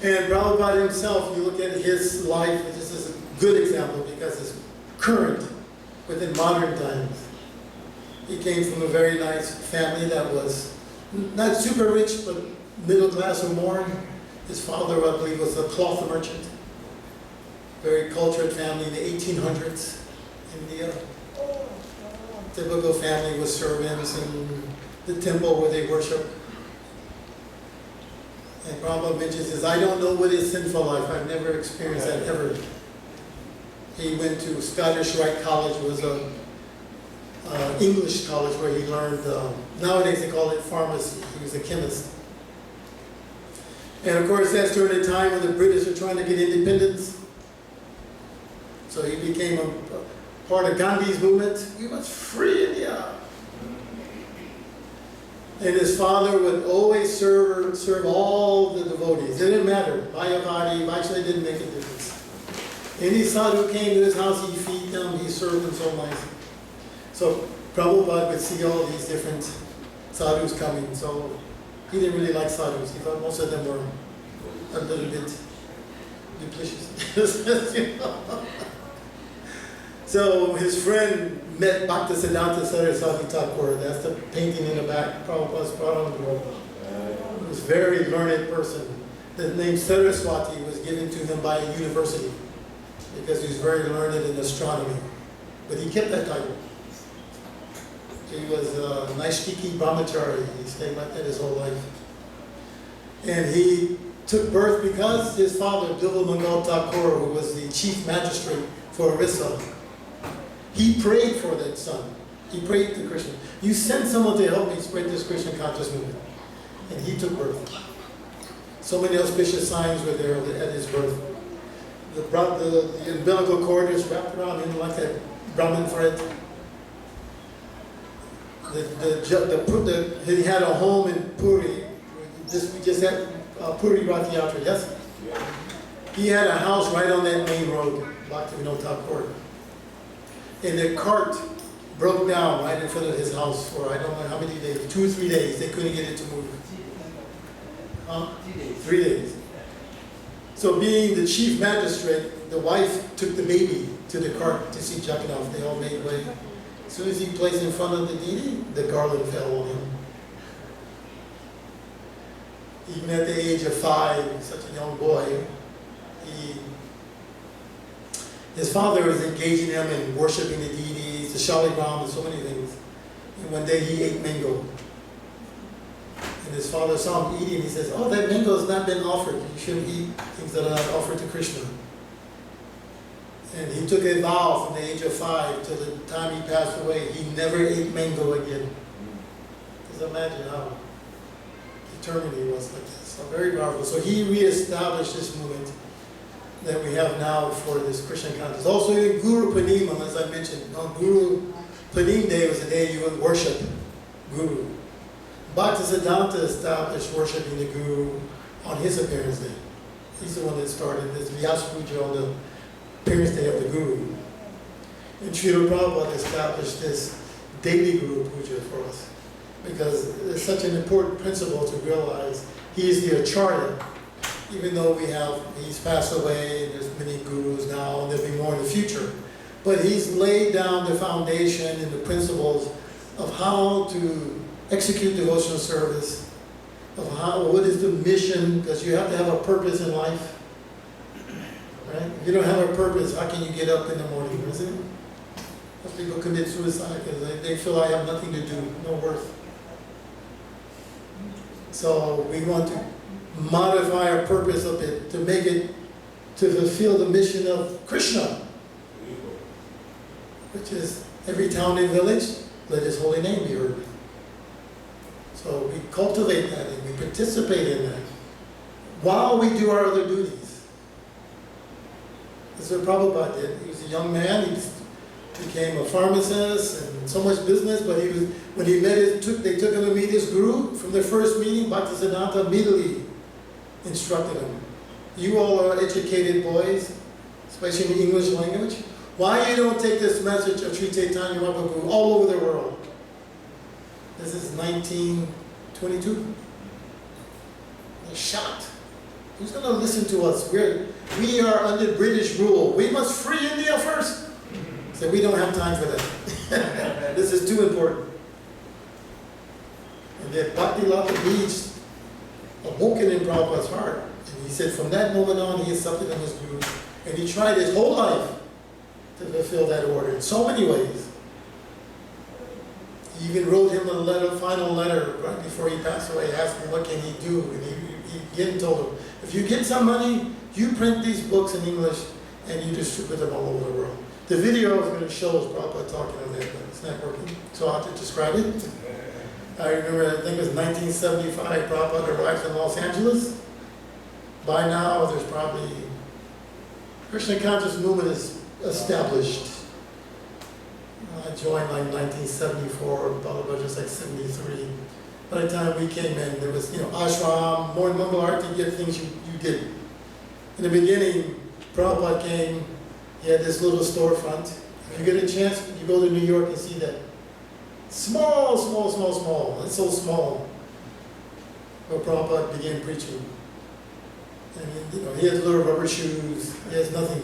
And Prabhupada himself, you look at his life, this is a good example because it's current within modern times. He came from a very nice family that was not super rich, but middle class or more. His father, I believe, was a cloth merchant. Very cultured family in the 1800s, India. Typical family with servants in the temple where they worship. And Prabhupada mentions this, I don't know what is sinful life. I've never experienced that ever. He went to Scottish Rite College, was a English college where he learned, nowadays they call it pharmacy. He was a chemist. And of course, that's during the time when the British were trying to get independence. So he became a part of Gandhi's movement. We must free India. And his father would always serve all the devotees. It didn't matter. Mayavadi, Vaishnava, didn't make a difference. Any sadhu came to his house, he'd feed them, he served them so nicely. So Prabhupada would see all these different sadhus coming. So he didn't really like sadhus. He thought most of them were a little bit duplicitous. So his friend met Bhaktisiddhanta Saraswati Thakur. That's the painting in the back. Prabhupada's brought on the wall. He was a very learned person. The name Saraswati was given to him by a university because he was very learned in astronomy. But he kept that title. He was a Naishkiki Brahmachari. He stayed like that his whole life. And he took birth because his father, Bilva Mangal Thakur, who was the chief magistrate for Orissa, he prayed for that son. He prayed to Krishna. You send someone to help me spread this Krishna conscious movement. And he took birth. So many auspicious signs were there at his birth. The umbilical cord is wrapped around him like that Brahmin thread. He had a home in Puri. We just had Puri Rath Yatra, yes? He had a house right on that main road, Bhaktivinoda Thakur. And the cart broke down right in front of his house for I don't know how many days, 2 or 3 days. They couldn't get it to move. 3 days. So being the chief magistrate, the wife took the baby to the cart to see Jagannath. They all made way. As soon as he placed in front of the deity, the garland fell on him. Even at the age of 5, such a young boy, his father was engaging him in worshiping the deities, the Shaligram, and so many things. And one day he ate mango. And his father saw him eating. He says, oh, that mango has not been offered. You shouldn't eat things that are not offered to Krishna. And he took a vow from the age of 5 till the time he passed away. He never ate mango again. Just imagine how determined he was like this. So very powerful. So he reestablished this movement. that we have now for this Krishna consciousness. Also in Guru-Purnima, as I mentioned, on Guru-Purnima Day was the day you would worship Guru. Bhaktisiddhanta established worshiping the Guru on his appearance day. He's the one that started this Vyasa Puja on the appearance day of the Guru. And Srila Prabhupada established this daily Guru Puja for us because it's such an important principle to realize he is the Acharya. Even though he's passed away, and there's many gurus now, and there'll be more in the future. But he's laid down the foundation and the principles of how to execute devotional service, of what is the mission, because you have to have a purpose in life. Right? If you don't have a purpose, how can you get up in the morning? Isn't it? Most people commit suicide because they feel I have nothing to do, no worth. So we want to modify our purpose a bit to make it to fulfill the mission of Krishna, which is every town and village, let his holy name be heard. So we cultivate that and we participate in that while we do our other duties. That's what Prabhupada did. He was a young man, he became a pharmacist and so much business, but when he met they took him to meet his guru. From their first meeting, Bhaktisiddhanta immediately instructed him. You all are educated boys, especially in the English language. Why you don't take this message of Sri Chaitanya Mahaprabhu all over the world? This is 1922. They're shocked. Who's going to listen to us? We are under British rule. We must free India first. So we don't have time for that. This is too important. And then Bhakti Lata Beach awoken in Prabhupada's heart. And he said from that moment on, he accepted him as Guru. And he tried his whole life to fulfill that order in so many ways. He even wrote him a final letter right before he passed away, asking what can he do. And he again told him, if you get some money, you print these books in English and you distribute them all over the world. The video I was going to show is Prabhupada talking on that, but it's not working. So I'll have to describe it. I remember, I think it was 1975, Prabhupada arrived in Los Angeles. By now, there's probably, Krishna Conscious movement is established. I joined like 1974, Balabaja was like 73. By the time we came in, there was, ashram, more Mangal Arati, you get things you did. In the beginning, Prabhupada came, he had this little storefront. If you get a chance, you go to New York and see that. Small. It's so small. But Prabhupada began preaching. And he has little rubber shoes. He has nothing.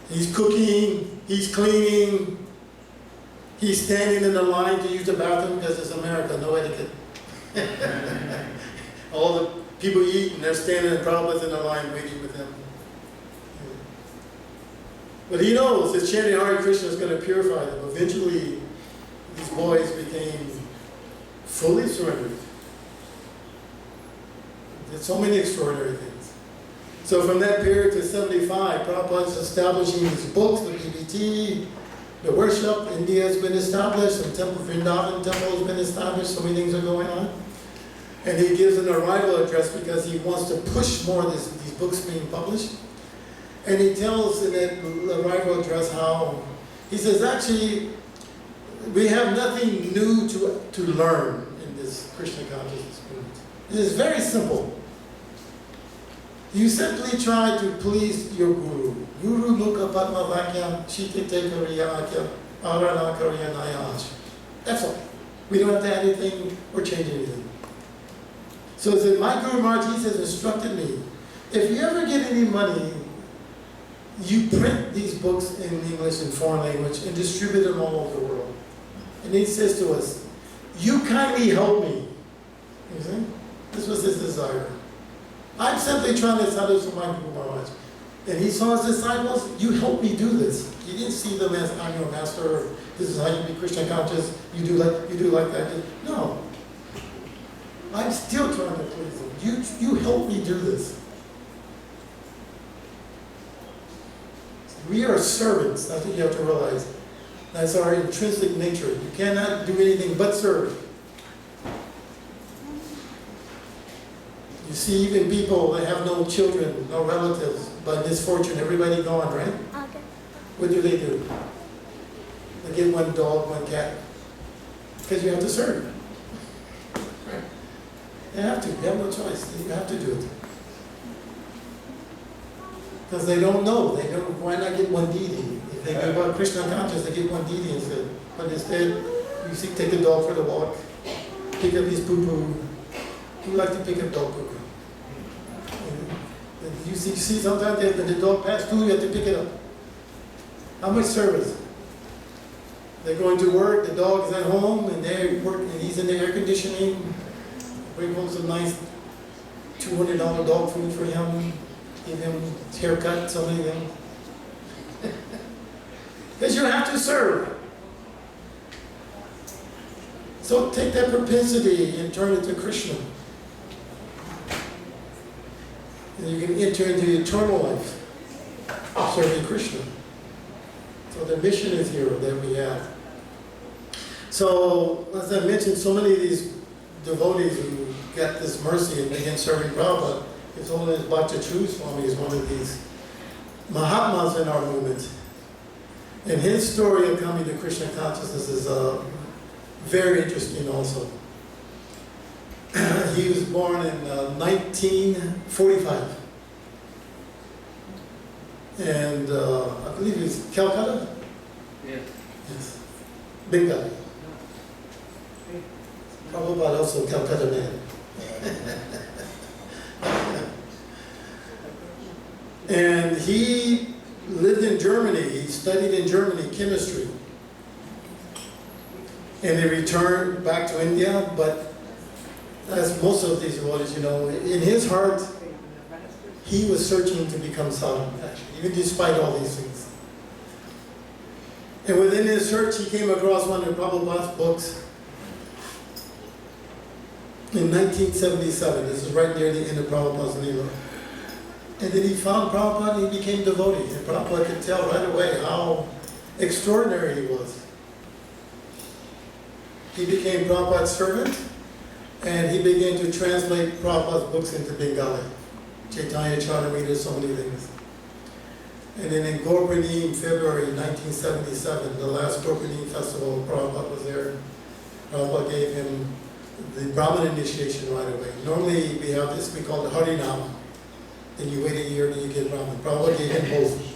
He's cooking. He's cleaning. He's standing in the line to use the bathroom because it's America, no etiquette. All the people eat and they're standing and Prabhupada's in the line waiting with them. But he knows that chanting Hare Krishna is going to purify them. Eventually, these boys became fully surrendered. Did so many extraordinary things. So from that period to 75, Prabhupada's establishing these books, the PBT, the worship. India has been established, the temple, Vrindavan temple has been established, so many things are going on. And he gives an arrival address because he wants to push more of these books being published. And he tells in that arrival address how, he says, actually, we have nothing new to learn in this Krishna consciousness movement. It is very simple. You simply try to please your Guru. Guru Mukha Padma Vakyam Shikite Kariya Akya Arana Kariya Nayaj. That's all. We don't have to add anything or change anything. So it says, my Guru Maharaj, he says, instructed me, if you ever get any money, you print these books in English and foreign language and distribute them all over the world. And he says to us, you kindly help me. You see? This was his desire. I'm simply trying to establish my Guru Maharaj. And he saw his disciples, you help me do this. He didn't see them as, I'm your master, or this is how you be Krishna conscious, you do like that. No. I'm still trying to please him. You help me do this. We are servants. That's what you have to realize. That's our intrinsic nature. You cannot do anything but serve. You see even people that have no children, no relatives, by misfortune, everybody gone, right? Okay. What do? They get one dog, one cat. Because you have to serve. Right? You have to. You have no choice. You have to do it. Because they don't know. They don't. Why not get one deity? If they go about Krishna conscious, they get one deity instead. But instead, you see, take a dog for the walk, pick up his poo-poo. Who like to pick up dog poo-poo? You see sometimes when the dog passes through, you have to pick it up. How much service? They're going to work, the dog is at home, and they're working, and he's in the air conditioning. Bring home some nice $200 dog food for him, give him haircut, so many of them. Because you have to serve. So take that propensity and turn it to Krishna. And you can enter into eternal life of serving Krishna. So the mission is here that we have. So, as I mentioned, so many of these devotees who got this mercy and began serving Prabhupada, his Holiness Bhakta True Swami is one of these Mahatmas in our movement. And his story of coming to Krishna consciousness is very interesting also. He was born in 1945. And I believe he was Calcutta? Yes. Yes. Bengali. Prabhupada also Calcutta man. And he lived in Germany. He studied in Germany chemistry. And he returned back to India, but as most of these devotees, you know, in his heart, he was searching to become sadhu, actually, even despite all these things. And within his search, he came across one of Prabhupada's books in 1977. This is right near the end of Prabhupada's Leela. And then he found Prabhupada and he became devotee. And Prabhupada could tell right away how extraordinary he was. He became Prabhupada's servant, and he began to translate Prabhupada's books into Bengali. Chaitanya Charamita, so many things. And then in Guru-Purnima, February 1977, the last Guru-Purnima festival, Prabhupada was there. Prabhupada gave him the Brahman initiation right away. Normally we have this, we call it Harinama. Then you wait a year, then you get Brahman. Prabhupada gave him both.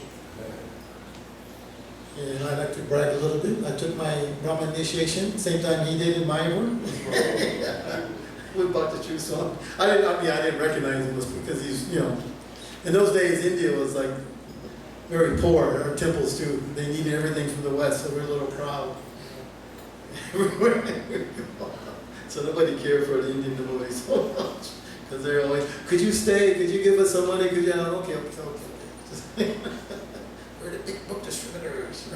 And I like to brag a little bit. I took my Brahman initiation, same time he did in Mayapur. With Bhakta True Swami. I didn't recognize him because he's, you know, in those days India was like very poor. Our temples too. They needed everything from the West, so we're a little proud. So nobody cared for the Indian devotees so much. Because they're always, could you stay? Could you give us some money? Could you? Okay. Just, we're the big book distributors.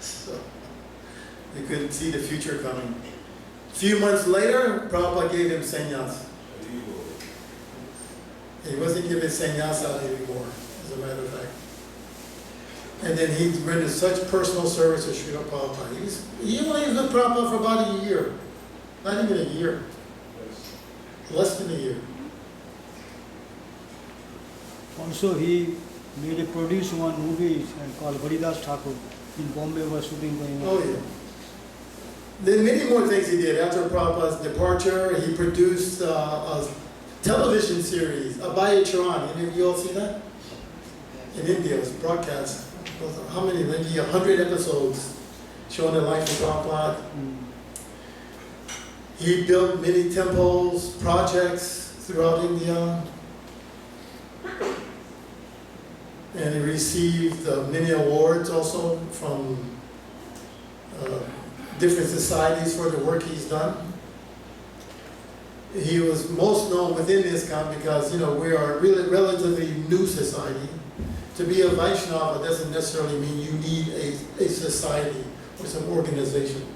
So they couldn't see the future coming. A few months later, Prabhupada gave him sannyas. He wasn't giving sannyas out anymore, as a matter of fact. And then he rendered such personal service to Srila Prabhupada. He only was with Prabhupada for about a year. Not even a year. Less than a year. Also, he made a produce one movie called Haridas Thakur in Bombay was shooting going on. Oh yeah. Then many more things he did. After Prabhupada's departure, he produced a television series, Abhaya Charan. Any of you all see that? In India, it was broadcast. It was how many? Maybe 100 episodes showing the life of Prabhupada. He built many temples, projects throughout India. And he received many awards also from different societies for the work he's done. He was most known within Iskcon because, you know, we are really relatively new society. To be a Vaishnava doesn't necessarily mean you need a society or some organization.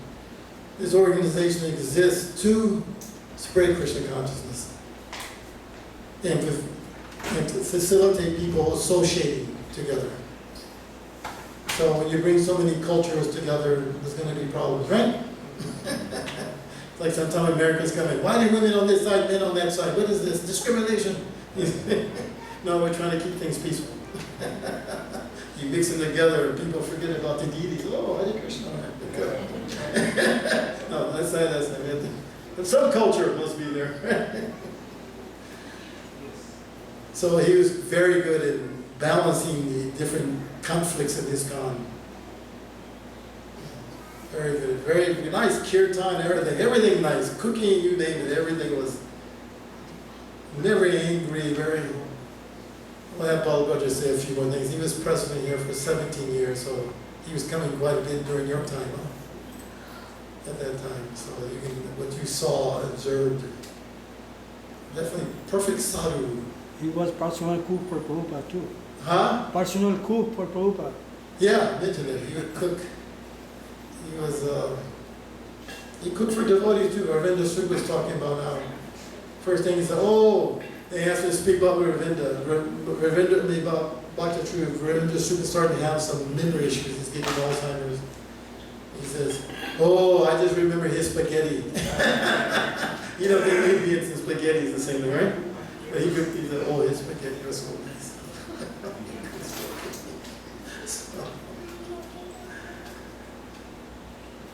This organization exists to spread Krishna consciousness and to facilitate people associating together. So when you bring so many cultures together, there's going to be problems, right? Like sometimes Americans come in, why are women on this side, men on that side? What is this? Discrimination. No, we're trying to keep things peaceful. You mix them together and people forget about the deities. Oh, Hare Krishna. No, that's not it. But some culture must be there. So he was very good at balancing the different conflicts of Iskcon. Very good. Very nice kirtan, everything nice. Cooking, you name it, everything was never angry, very... Well, I'll just say a few more things. He was president here for 17 years, so he was coming quite a bit during your time, huh? At that time. So you can, what you saw, observed, definitely perfect sadhu. He was personal cook for Prabhupada too. Huh? Personal cook for Prabhupada. Yeah, mentioned it. He would cook. He was, he cooked for devotees too. Ravinda Sri was talking about how, first thing he said, oh, they asked him to speak about Ravinda. Ravinda about Bhakti Truth. Ravinda Sri was starting to have some memory issues. He's getting Alzheimer's. He says, oh, I just remember his spaghetti. You know, the Indians and spaghetti is the same thing, right? But he said, oh, his spaghetti was so nice.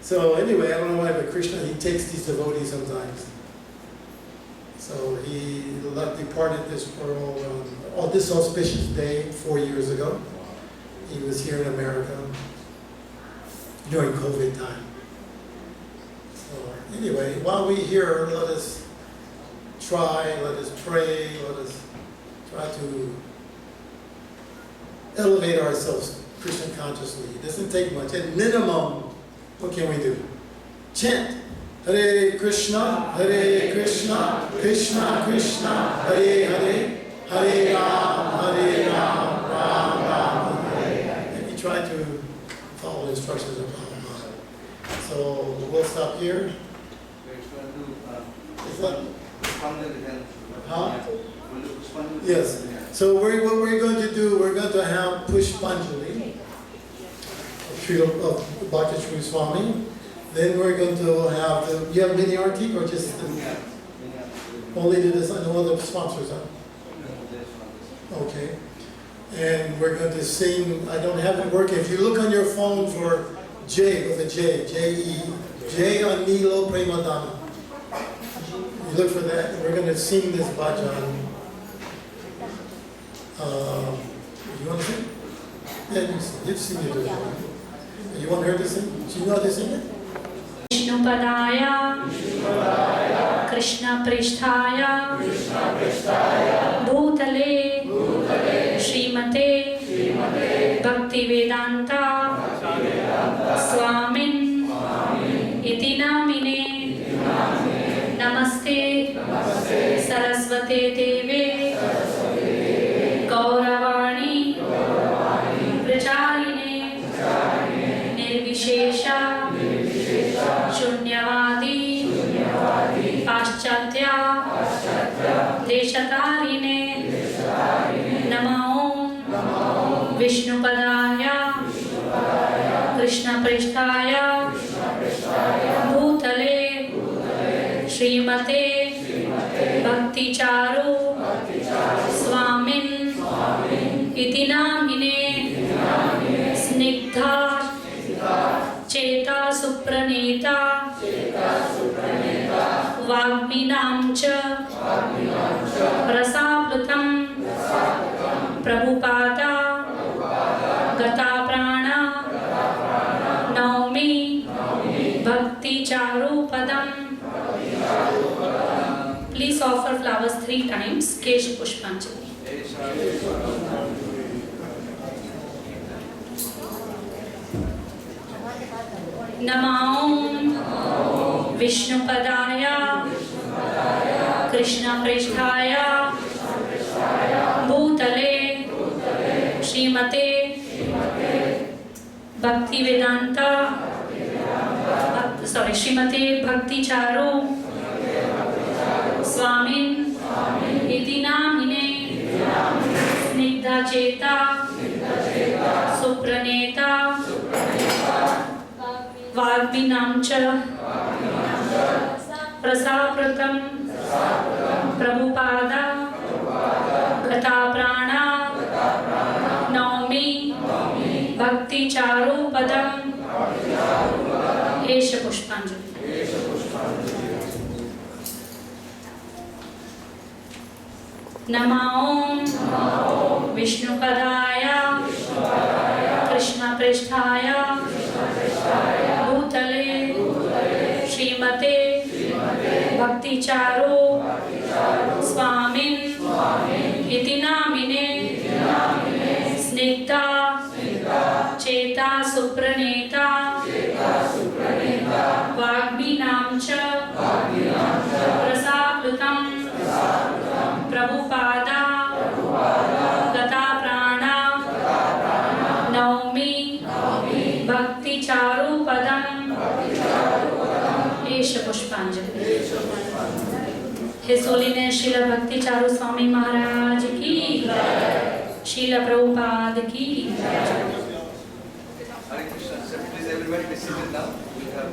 So anyway, I don't know why, but Krishna, he takes these devotees sometimes. So he departed this world on this auspicious day 4 years ago. He was here in America during COVID time. So anyway, while we're here, let us pray, let us try to elevate ourselves Krishna consciously. It doesn't take much. At minimum, what can we do? Chant. Hare Krishna, Krishna Krishna, Hare Hare, Hare Ram, Ram Ram, Hare Hare. And we try to follow the instructions of Prabhupada. So we'll stop here. Is that? Huh? Yes. So what we're going to do, we're going to have Pushpanjali of Bhakti Sri Swami. Then we're going to have you have mini arti or just only no other sponsors, huh? Okay. And we're going to sing, I don't have it working. If you look on your phone for J with a J, J Anilo Premadana. You look for that, and we're going to sing this bhajan. You want to sing? Yeah, you sing it. You want her to sing? Do you know how to sing it? Vishnupadaya Krishna Pristhaya Bhutale Srimate Bhakti Vedanta Swamin Iti Namine Namaste Saraswate Deve Gauravani Pracharine Nirvishesha Shunyavadi Paschatya Deshatarine Namo Vishnupadaya Krishna Pristhaya Bhutale Srimate Bhakti Charu Swamin Iti Namine Snigdha Cheta Supraneta Vagminam Cha Rasaplutam Prabhupada Gata Prana Naumi Bhakti Charu Padam. Please offer flowers 3 times. Kesh Pushpanjali. Namo Vishnupadaya Krishna Pristhaya Bhutale Srimate Bhakti Vedanta Srimate Bhakti Charu Swamin Iti Namine Snigdha Cheta Supraneta Vagminam Cha प्रसाप्रतं Prabhupada गता प्राणा नौमि भक्ति चारु पदम एष पुष्पांजलि। नमो विष्णुपदाय कृष्णप्रेष्ठाय भूतले श्रीमते भक्तिचारो स्वामिन् इति नामिने स्निग्धा चेता सुप्रणेता वाग्मीनां च प्रसाप्लुतं प्रभुपादा गता प्राणा नौमि भक्तिचारु पदम एष पुष्पांजलि। His Holiness Srila Bhakti Charu Swami Maharaj ki Srila Prabhupada ki Hare Krishna. So please everybody be seated now. We have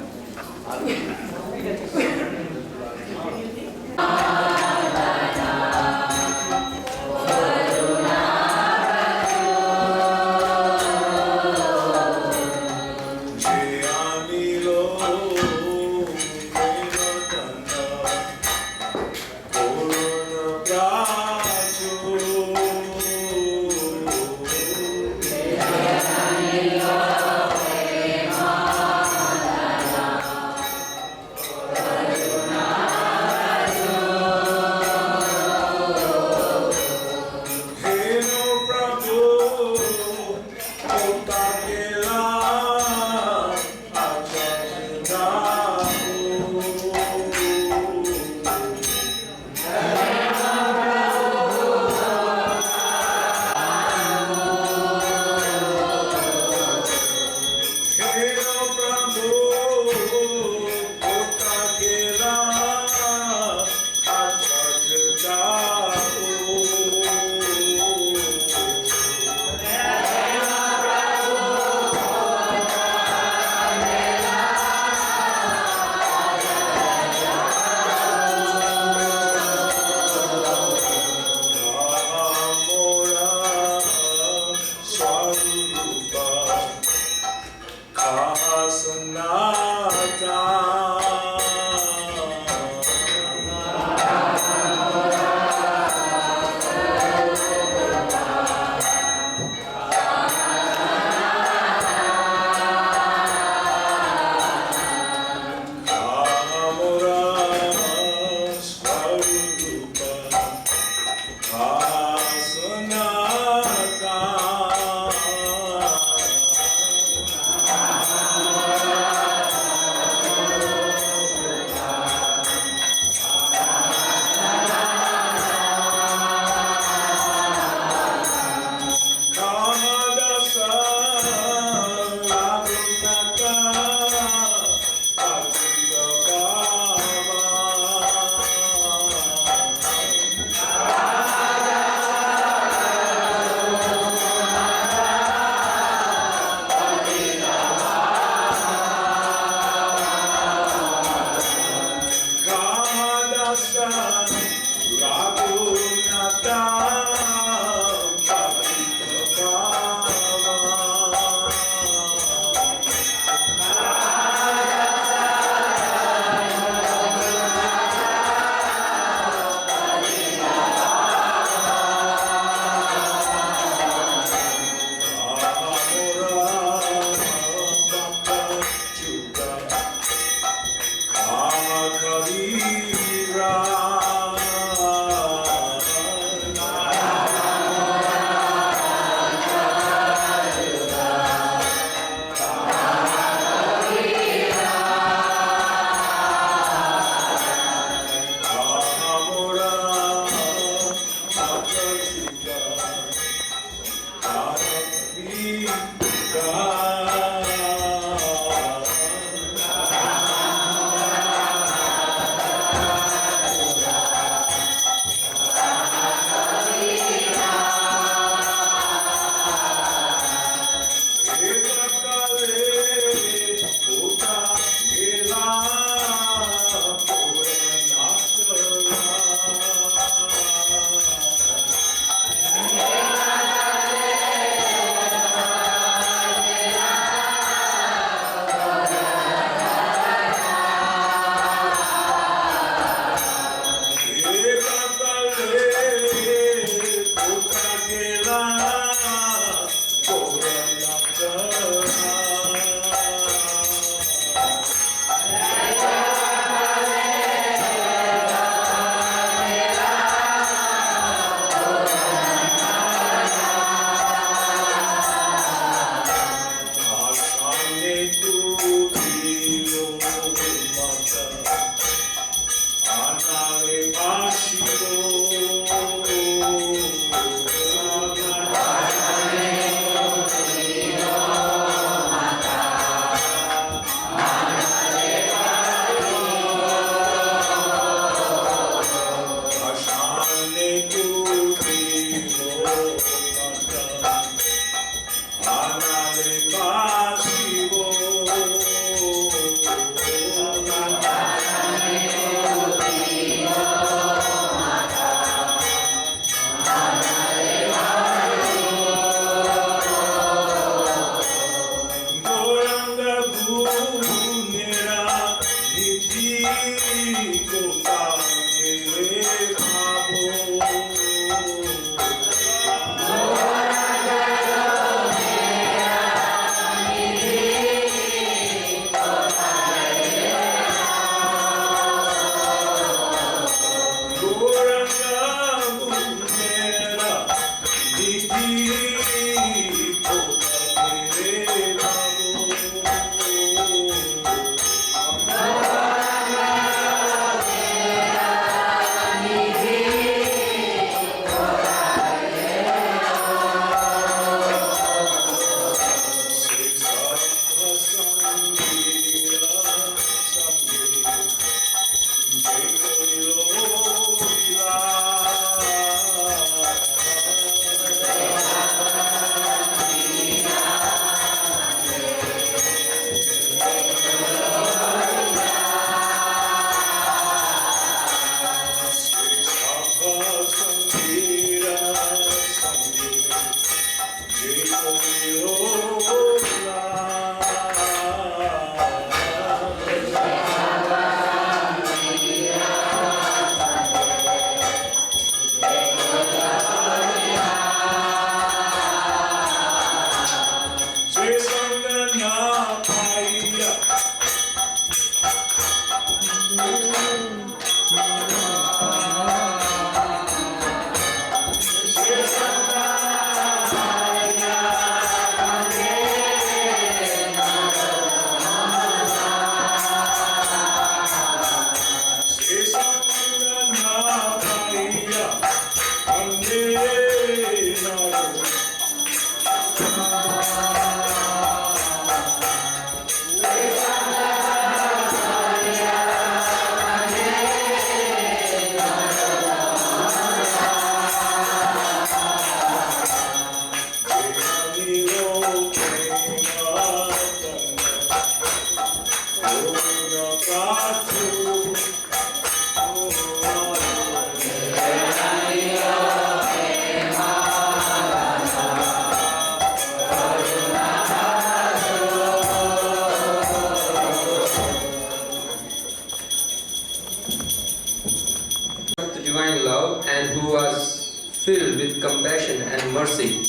divine love and who was filled with compassion and mercy,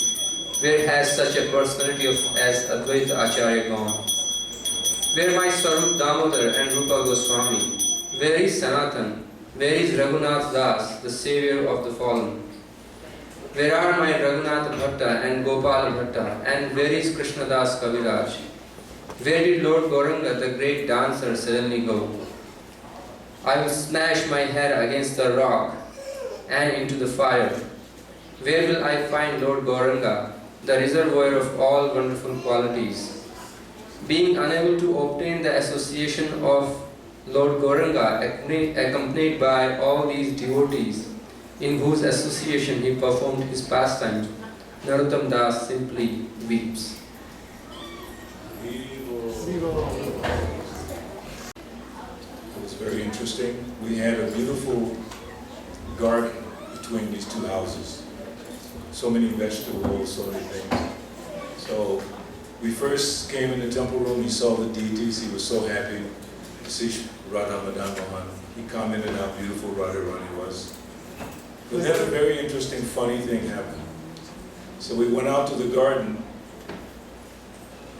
where has such a personality as Advaita Acharya gone? Where my Swarup Damodar and Rupa Goswami? Where is Sanatan? Where is Raghunath Das, the savior of the fallen? Where are my Raghunath Bhatta and Gopal Bhatta? And where is Krishna Das Kaviraj? Where did Lord Gauranga, the great dancer, suddenly go? I will smash my head against the rock and into the fire. Where will I find Lord Gauranga, the reservoir of all wonderful qualities? Being unable to obtain the association of Lord Gauranga, accompanied by all these devotees, in whose association he performed his pastimes, Narottam Das simply weeps. It was very interesting. We had a beautiful garden between these two houses. So many vegetables, so many things. So we first came in the temple room, he saw the deities, he was so happy to see Radha Madan Mohan. He commented how beautiful Radharani was. But then a very interesting, funny thing happened. So we went out to the garden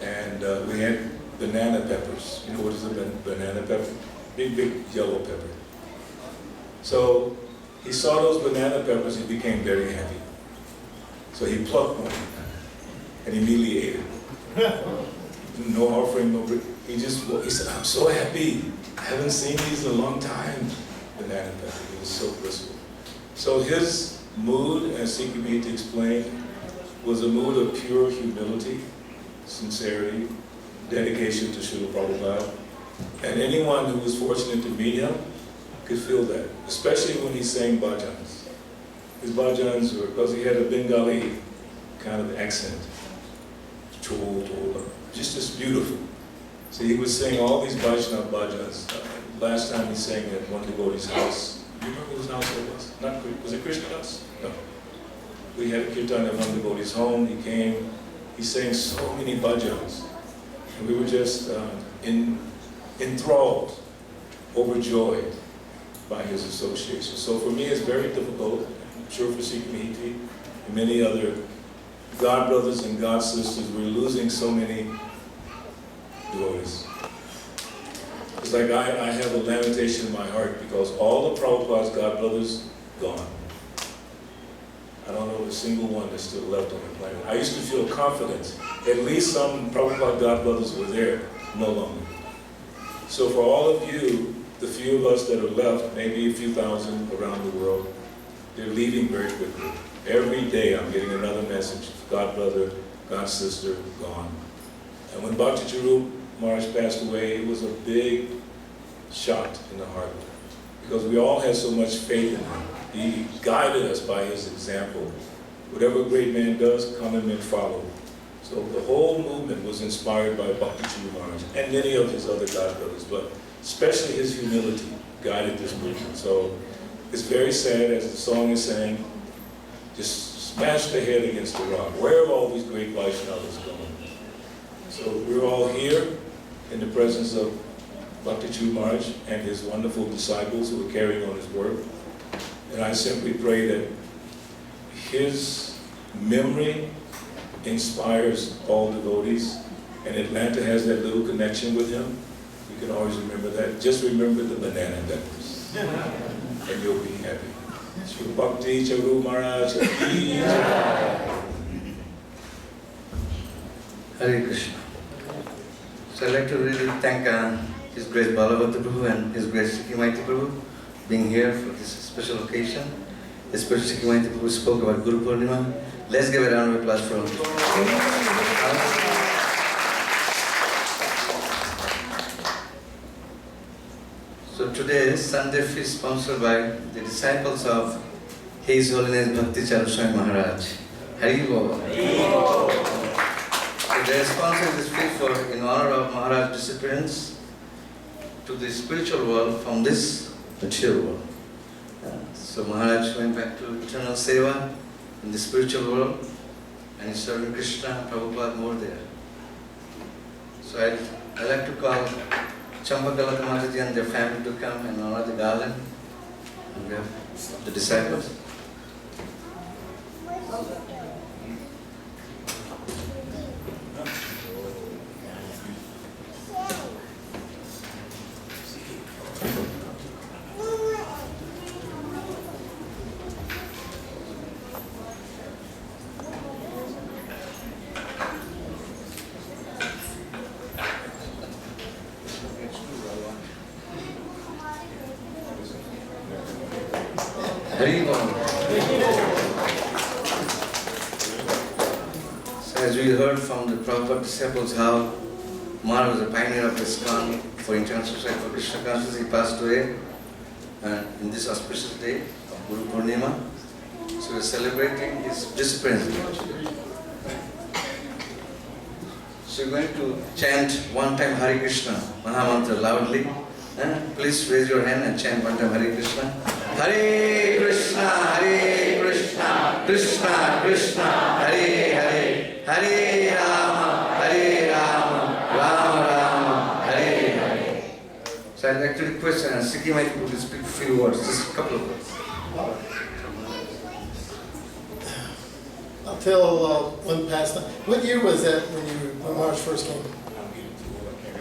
and we had banana peppers. You know what is a banana pepper? Big, big yellow pepper. So he saw those banana peppers, he became very happy. So he plucked one and immediately ate it. No offering, no bread. He said, I'm so happy. I haven't seen these in a long time. Banana pepper, he was so blissful. So his mood, as Shikhi Mahiti explained, was a mood of pure humility, sincerity, dedication to Srila Prabhupada. And anyone who was fortunate to meet him could feel that, especially when he sang bhajans. his bhajans were, because he had a Bengali kind of accent. Just beautiful. So he would sing all these Vaishnava bhajans. Last time he sang at one devotee's house. Do you remember whose house it was? Was it Krishna house? No. We had a kirtan at one devotee's home. He came. He sang so many bhajans. And we were just enthralled, overjoyed by his association. So for me it's very difficult. I'm sure for Shikhi Mahiti and many other God brothers and God sisters, we're losing so many devotees. It's like I have a lamentation in my heart because all the Prabhupada's God brothers gone. I don't know of a single one that's still left on the planet. I used to feel confident. At least some Prabhupada God brothers were there, no longer. So for all of you, the few of us that are left, maybe a few thousand around the world, they're leaving very quickly. Every day I'm getting another message, God brother, God sister, gone. And when Bhakti Charup Maharaj passed away, it was a big shot in the heart. Because we all had so much faith in him. He guided us by his example. Whatever a great man does, common men follow. So the whole movement was inspired by Bhakti Charup Maharaj and many of his other God brothers, but especially his humility guided this movement. So it's very sad, as the song is saying, just smash the head against the rock. Where have all these great Vaishnavas gone? So we're all here in the presence of Bhakti Charup Maharaj and his wonderful disciples who are carrying on his work. And I simply pray that his memory inspires all devotees, and Atlanta has that little connection with him. You can always remember that. Just remember the banana peppers, and you'll be happy. Shri Bhakti Charup Maharaj ki jai. Hare Krishna. So I'd like to really thank His Grace Balabhadra Prabhu and His Grace Shikhi Mahiti Prabhu being here for this special occasion. Especially Shikhi Mahiti Prabhu spoke about Guru-Purnima. Let's give a round of applause for him. So today's Sunday feast sponsored by the disciples of His Holiness Bhakti Charu Swami Maharaj. Hari Bol. So they sponsored this feast for in honor of Maharaj disappearance to the spiritual world from this material world. So Maharaj went back to eternal seva in the spiritual world, and he's serving Krishna and Prabhupada more there. So I'd like to call Champakalaka Mataji and their family to come and honor the garland, and we have the disciples. So as we heard from the Prabhupada disciples how Maharaj was a pioneer of Iskcon for international society for Krishna consciousness, he passed away in this auspicious day of Guru-Purnima. So we're celebrating his disappearance. So we're going to chant one time Hare Krishna Mahamantra loudly. Please raise your hand and chant one time Hare Krishna. Hare Krishna, Krishna Krishna, Hare Hare, Hare Rama, Rama Rama, Hare Hare. So I'd like to request Shikhi Mahiti to speak a few words, just a couple of words. I'll tell one past time. What year was that when Maharaj first came?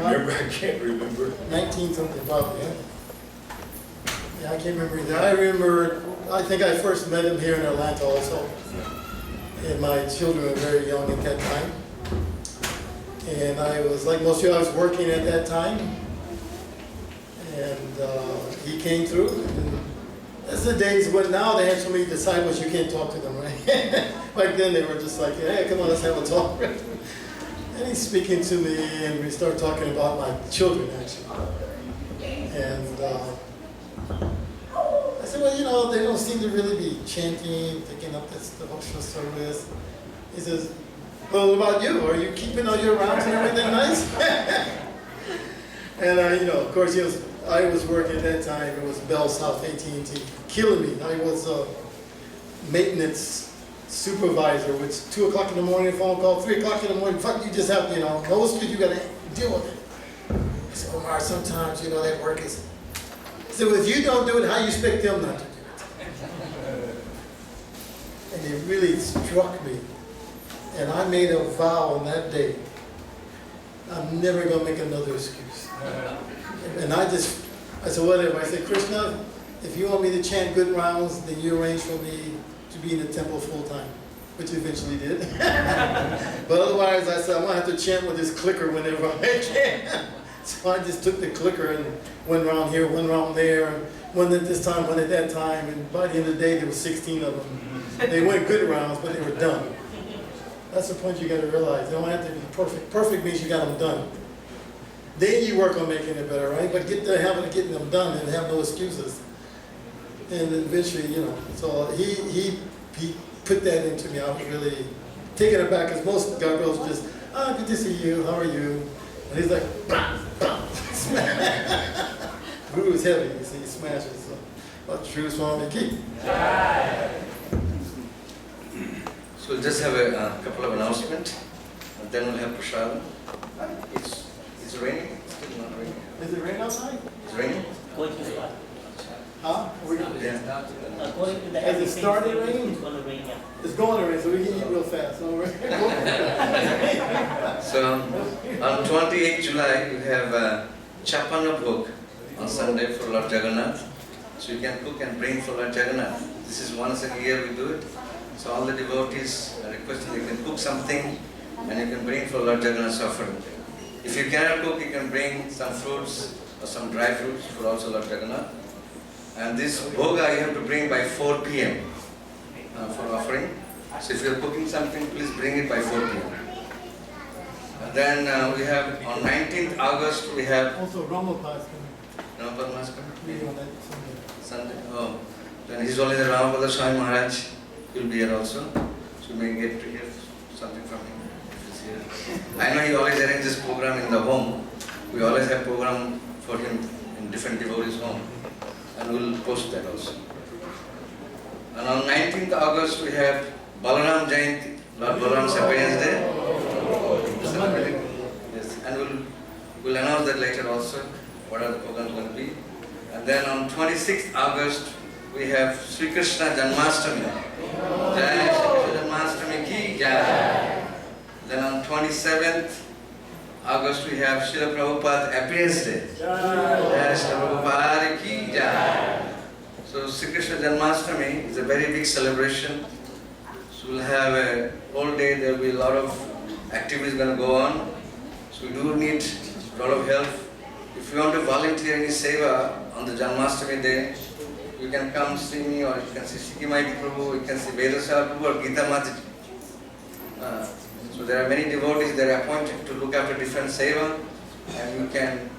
I can't remember. 19 something probably, yeah? Yeah, I can't remember either. I remember, I think I first met him here in Atlanta also. And my children were very young at that time. And I was, like most of you, I was working at that time. And he came through. And that's the days when now they have so many disciples, you can't talk to them, right? Back then they were just like, hey, come on, let's have a talk. And he's speaking to me, and we start talking about my children, actually. And I said, said, well, you know, they don't seem to really be chanting, taking up this devotional service. He says, well, what about you? Are you keeping all your rounds and everything nice? And, you know, of course, I was working at that time. It was Bell South AT&T, killing me. I was a maintenance supervisor, which 2 o'clock in the morning, phone call, 3 o'clock in the morning, fuck, you just have to, you know, no excuse, you got to deal with it. I said, Omar, sometimes, you know, that work is... I said, well, if you don't do it, how you expect them not to do it? And it really struck me. And I made a vow on that day, I'm never going to make another excuse. And I said, whatever. I said, Krishna, if you want me to chant good rounds, then you arrange for me to be in the temple full time, which eventually did. But otherwise, I said, I'm going to have to chant with this clicker whenever I can. So I just took the clicker and went around here, went around there, one at this time, one at that time, and by the end of the day, there were 16 of them. They went good rounds, but they were done. That's the point you got to realize. They don't have to be perfect. Perfect means you got them done. Then you work on making it better, right? But get the habit of getting them done and have no excuses. And eventually, you know, so he put that into me. I was really taken aback because most girls just, good to see you, how are you? And he's like, bam, bam. Guru is heavy, you see, he smashes. So, but true Mahiti. So we'll just have a couple of announcements, and then we'll have prasad. It's raining. It's still not raining. Is it rain outside? It's raining. Going to start. Huh? Yeah. According to the Has it everything, started raining? It's going to rain, yeah. It's going to rain, so we can eat real fast. So So on 28th July, you have Chapana Bhog on Sunday for Lord Jagannath. So you can cook and bring for Lord Jagannath. This is once a year we do it. So all the devotees are requesting you can cook something and you can bring for Lord Jagannath's offering. If you cannot cook, you can bring some fruits or some dry fruits for also Lord Jagannath. And this bhoga you have to bring by 4 p.m. For offering. So if you are cooking something, please bring it by 4 p.m. And then we have on 19th August we have also, Ramapada is coming. Ramapada is coming? Maybe on that Sunday. Sunday. Oh, then he's only the Ramapada Swami Maharaj. He'll be here also. So you may get to hear something from him if he's here. I know he always arranges program in the home. We always have program for him in different devotees' home. And we'll post that also. And on 19th August we have Balaram Jayanti, Lord Balaram's appearance day. Celebrating. Yes, and we'll announce that later also, what are the programs going to be. And then on 26th August we have Sri Krishna Janmashtami. Jai Shri Krishna Janmashtami ki Jai. Then on 27th August we have Srila Prabhupada appearance day. Jai Shri Prabhupada ki Jai. So Sri Krishna Janmashtami is a very big celebration. So we'll have a whole day, there will be a lot of activities going to go on. So we do need a lot of help. If you want to volunteer any seva on the Janmashtami day, you can come see me, or you can see Shikhi Mahiti Prabhu, you can see Vedasara Prabhu or Gita Mataji. So there are many devotees that are appointed to look after different seva, and you can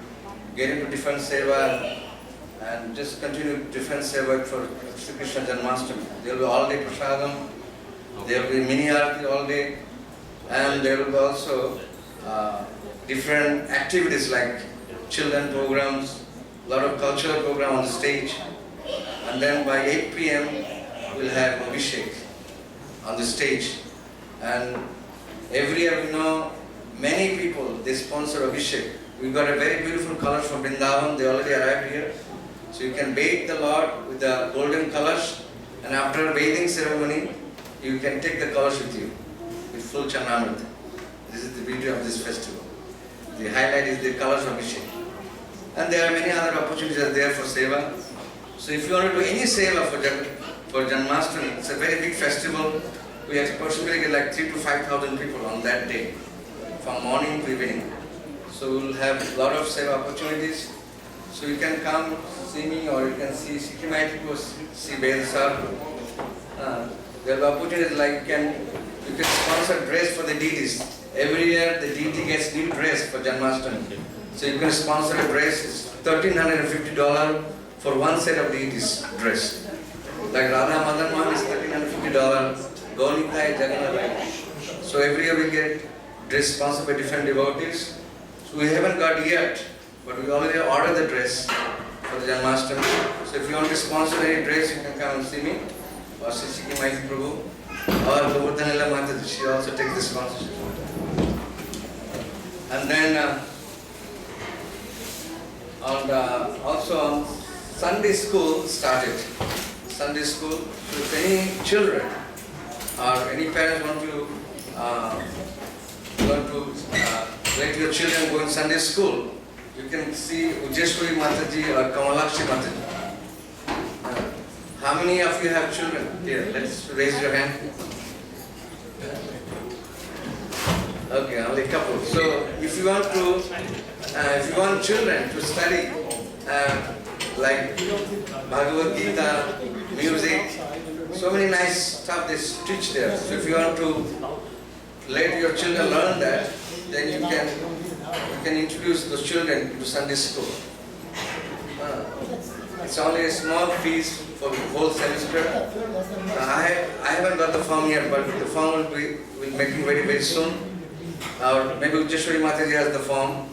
get into different seva and just continue different seva for Sri Krishna Janmashtami. There will be all day prasadam, there will be mini arati all day, and there will be also different activities like children programs, a lot of cultural program on the stage. And then by 8 p.m. we'll have Abhishek on the stage. And every year we know many people, they sponsor Abhishek. We've got a very beautiful colors from Vrindavan, they already arrived here. So you can bathe the Lord with the golden colors, and after bathing ceremony, you can take the colors with you, with full Chanamrita. This is the beauty of this festival. The highlight is the colors of Abhishek. And there are many other opportunities that are there for seva. So if you want to do any seva for Janmashtami, it's a very big festival. We approximately get like 3,000 to 5,000 people on that day, from morning to evening. So we'll have a lot of seva opportunities. So you can come see me, or you can see Shikhi Mahiti, see Vedasara. There are opportunities like you can sponsor dress for the deities. Every year the deity gets new dress for Janmashtami. So you can sponsor a dress, it's $1,350 for one set of deities dress. Like Radha Madan Mohan is $1,350. Gaunita is Jagannath. So every year we get dress sponsored by different devotees. So we haven't got yet, but we already ordered the dress for the Janmashtami. So if you want to sponsor any dress, you can come and see me, or see Shikhi Mahiti Prabhu, or Guru-Purnima.he Mataji. She also takes the sponsorship. And then also on Sunday school started. Sunday school. So if any children or any parents want to let your children go in Sunday school, you can see Ujeshwari Mataji or Kamalakshi Mataji. How many of you have children here? Let's raise your hand. Okay, only a couple. So if you want children to study like Bhagavad Gita, music, so many nice stuff they teach there. So if you want to let your children learn that, then you can introduce those children to Sunday school. It's only a small fees for the whole semester. I haven't got the form yet, but the form will be making very soon. Or maybe Ujeshwari Mataji has the form.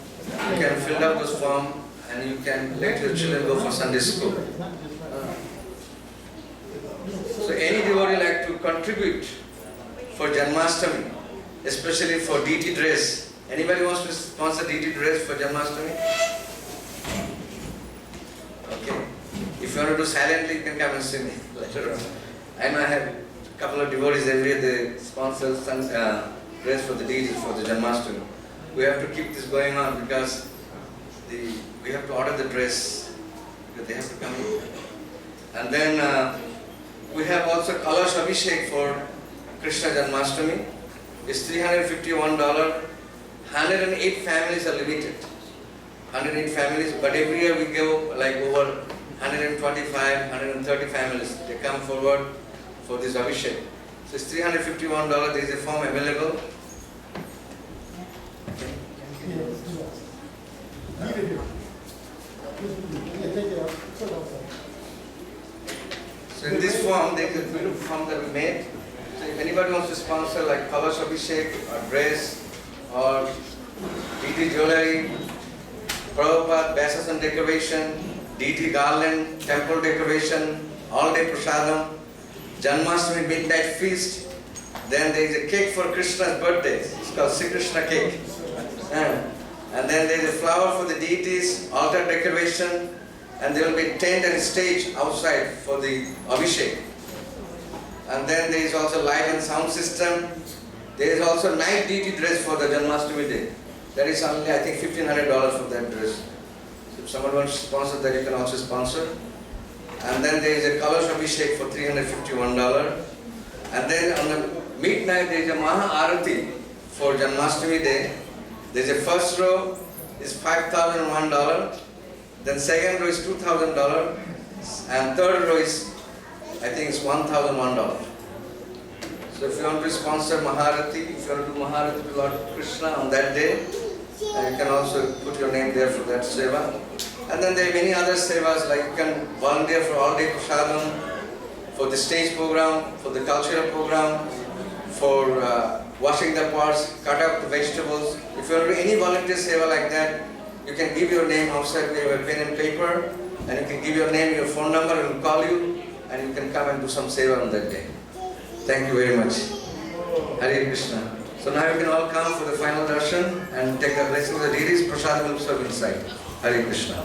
You can fill out this form and you can let your children go for Sunday school. So any devotee like to contribute for Janmashtami, especially for DT dress. Anybody wants to sponsor DT dress for Janmashtami? Okay. If you want to do silently, you can come and see me later on. I know I have a couple of devotees every year, they sponsor dress for the DT for the Janmashtami. We have to keep this going on because we have to order the dress because they have to come in. And then we have also Kalash Abhishek for Krishna Janmashtami. It's $351. 108 families are limited. 108 families, but every year we give like over 125, 130 families. They come forward for this Abhishek. So it's $351. There is a form available. So in this form, there is a beautiful form that we made. So if anybody wants to sponsor like Kalash Abhishek or dress or DT jewelry, Prabhupada Basasan decoration, DT garland, temple decoration, all day prasadam, Janmashtami midnight feast, then there is a cake for Krishna's birthday. It's called Sri Krishna cake. And then there is a flower for the deities, altar decoration, and there will be a tent and stage outside for the Abhishek. And then there is also light and sound system. There is also night deity dress for the Janmashtami day. That is only, I think, $1,500 for that dress. So if someone wants to sponsor that, you can also sponsor. And then there is a Kalash Abhishek for $351. And then on the midnight, there is a Maha Arati for Janmashtami day. There is a first row is $5,001. Then second row is $2,000. And third row is, I think it's $1,001. So if you want to sponsor Maharati, if you want to do Maharati to Lord Krishna on that day, you can also put your name there for that seva. And then there are many other sevas, like you can volunteer for all day prasadam, for the stage program, for the cultural program, for washing the pots, cut up the vegetables. If you want to do any volunteer seva like that, you can give your name outside. We have a pen and paper, and you can give your name, your phone number, and we'll call you, and you can come and do some seva on that day. Thank you very much. Hare Krishna. So now you can all come for the final darshan and take the blessing of the deities. Prasad will serve inside. Hare Krishna.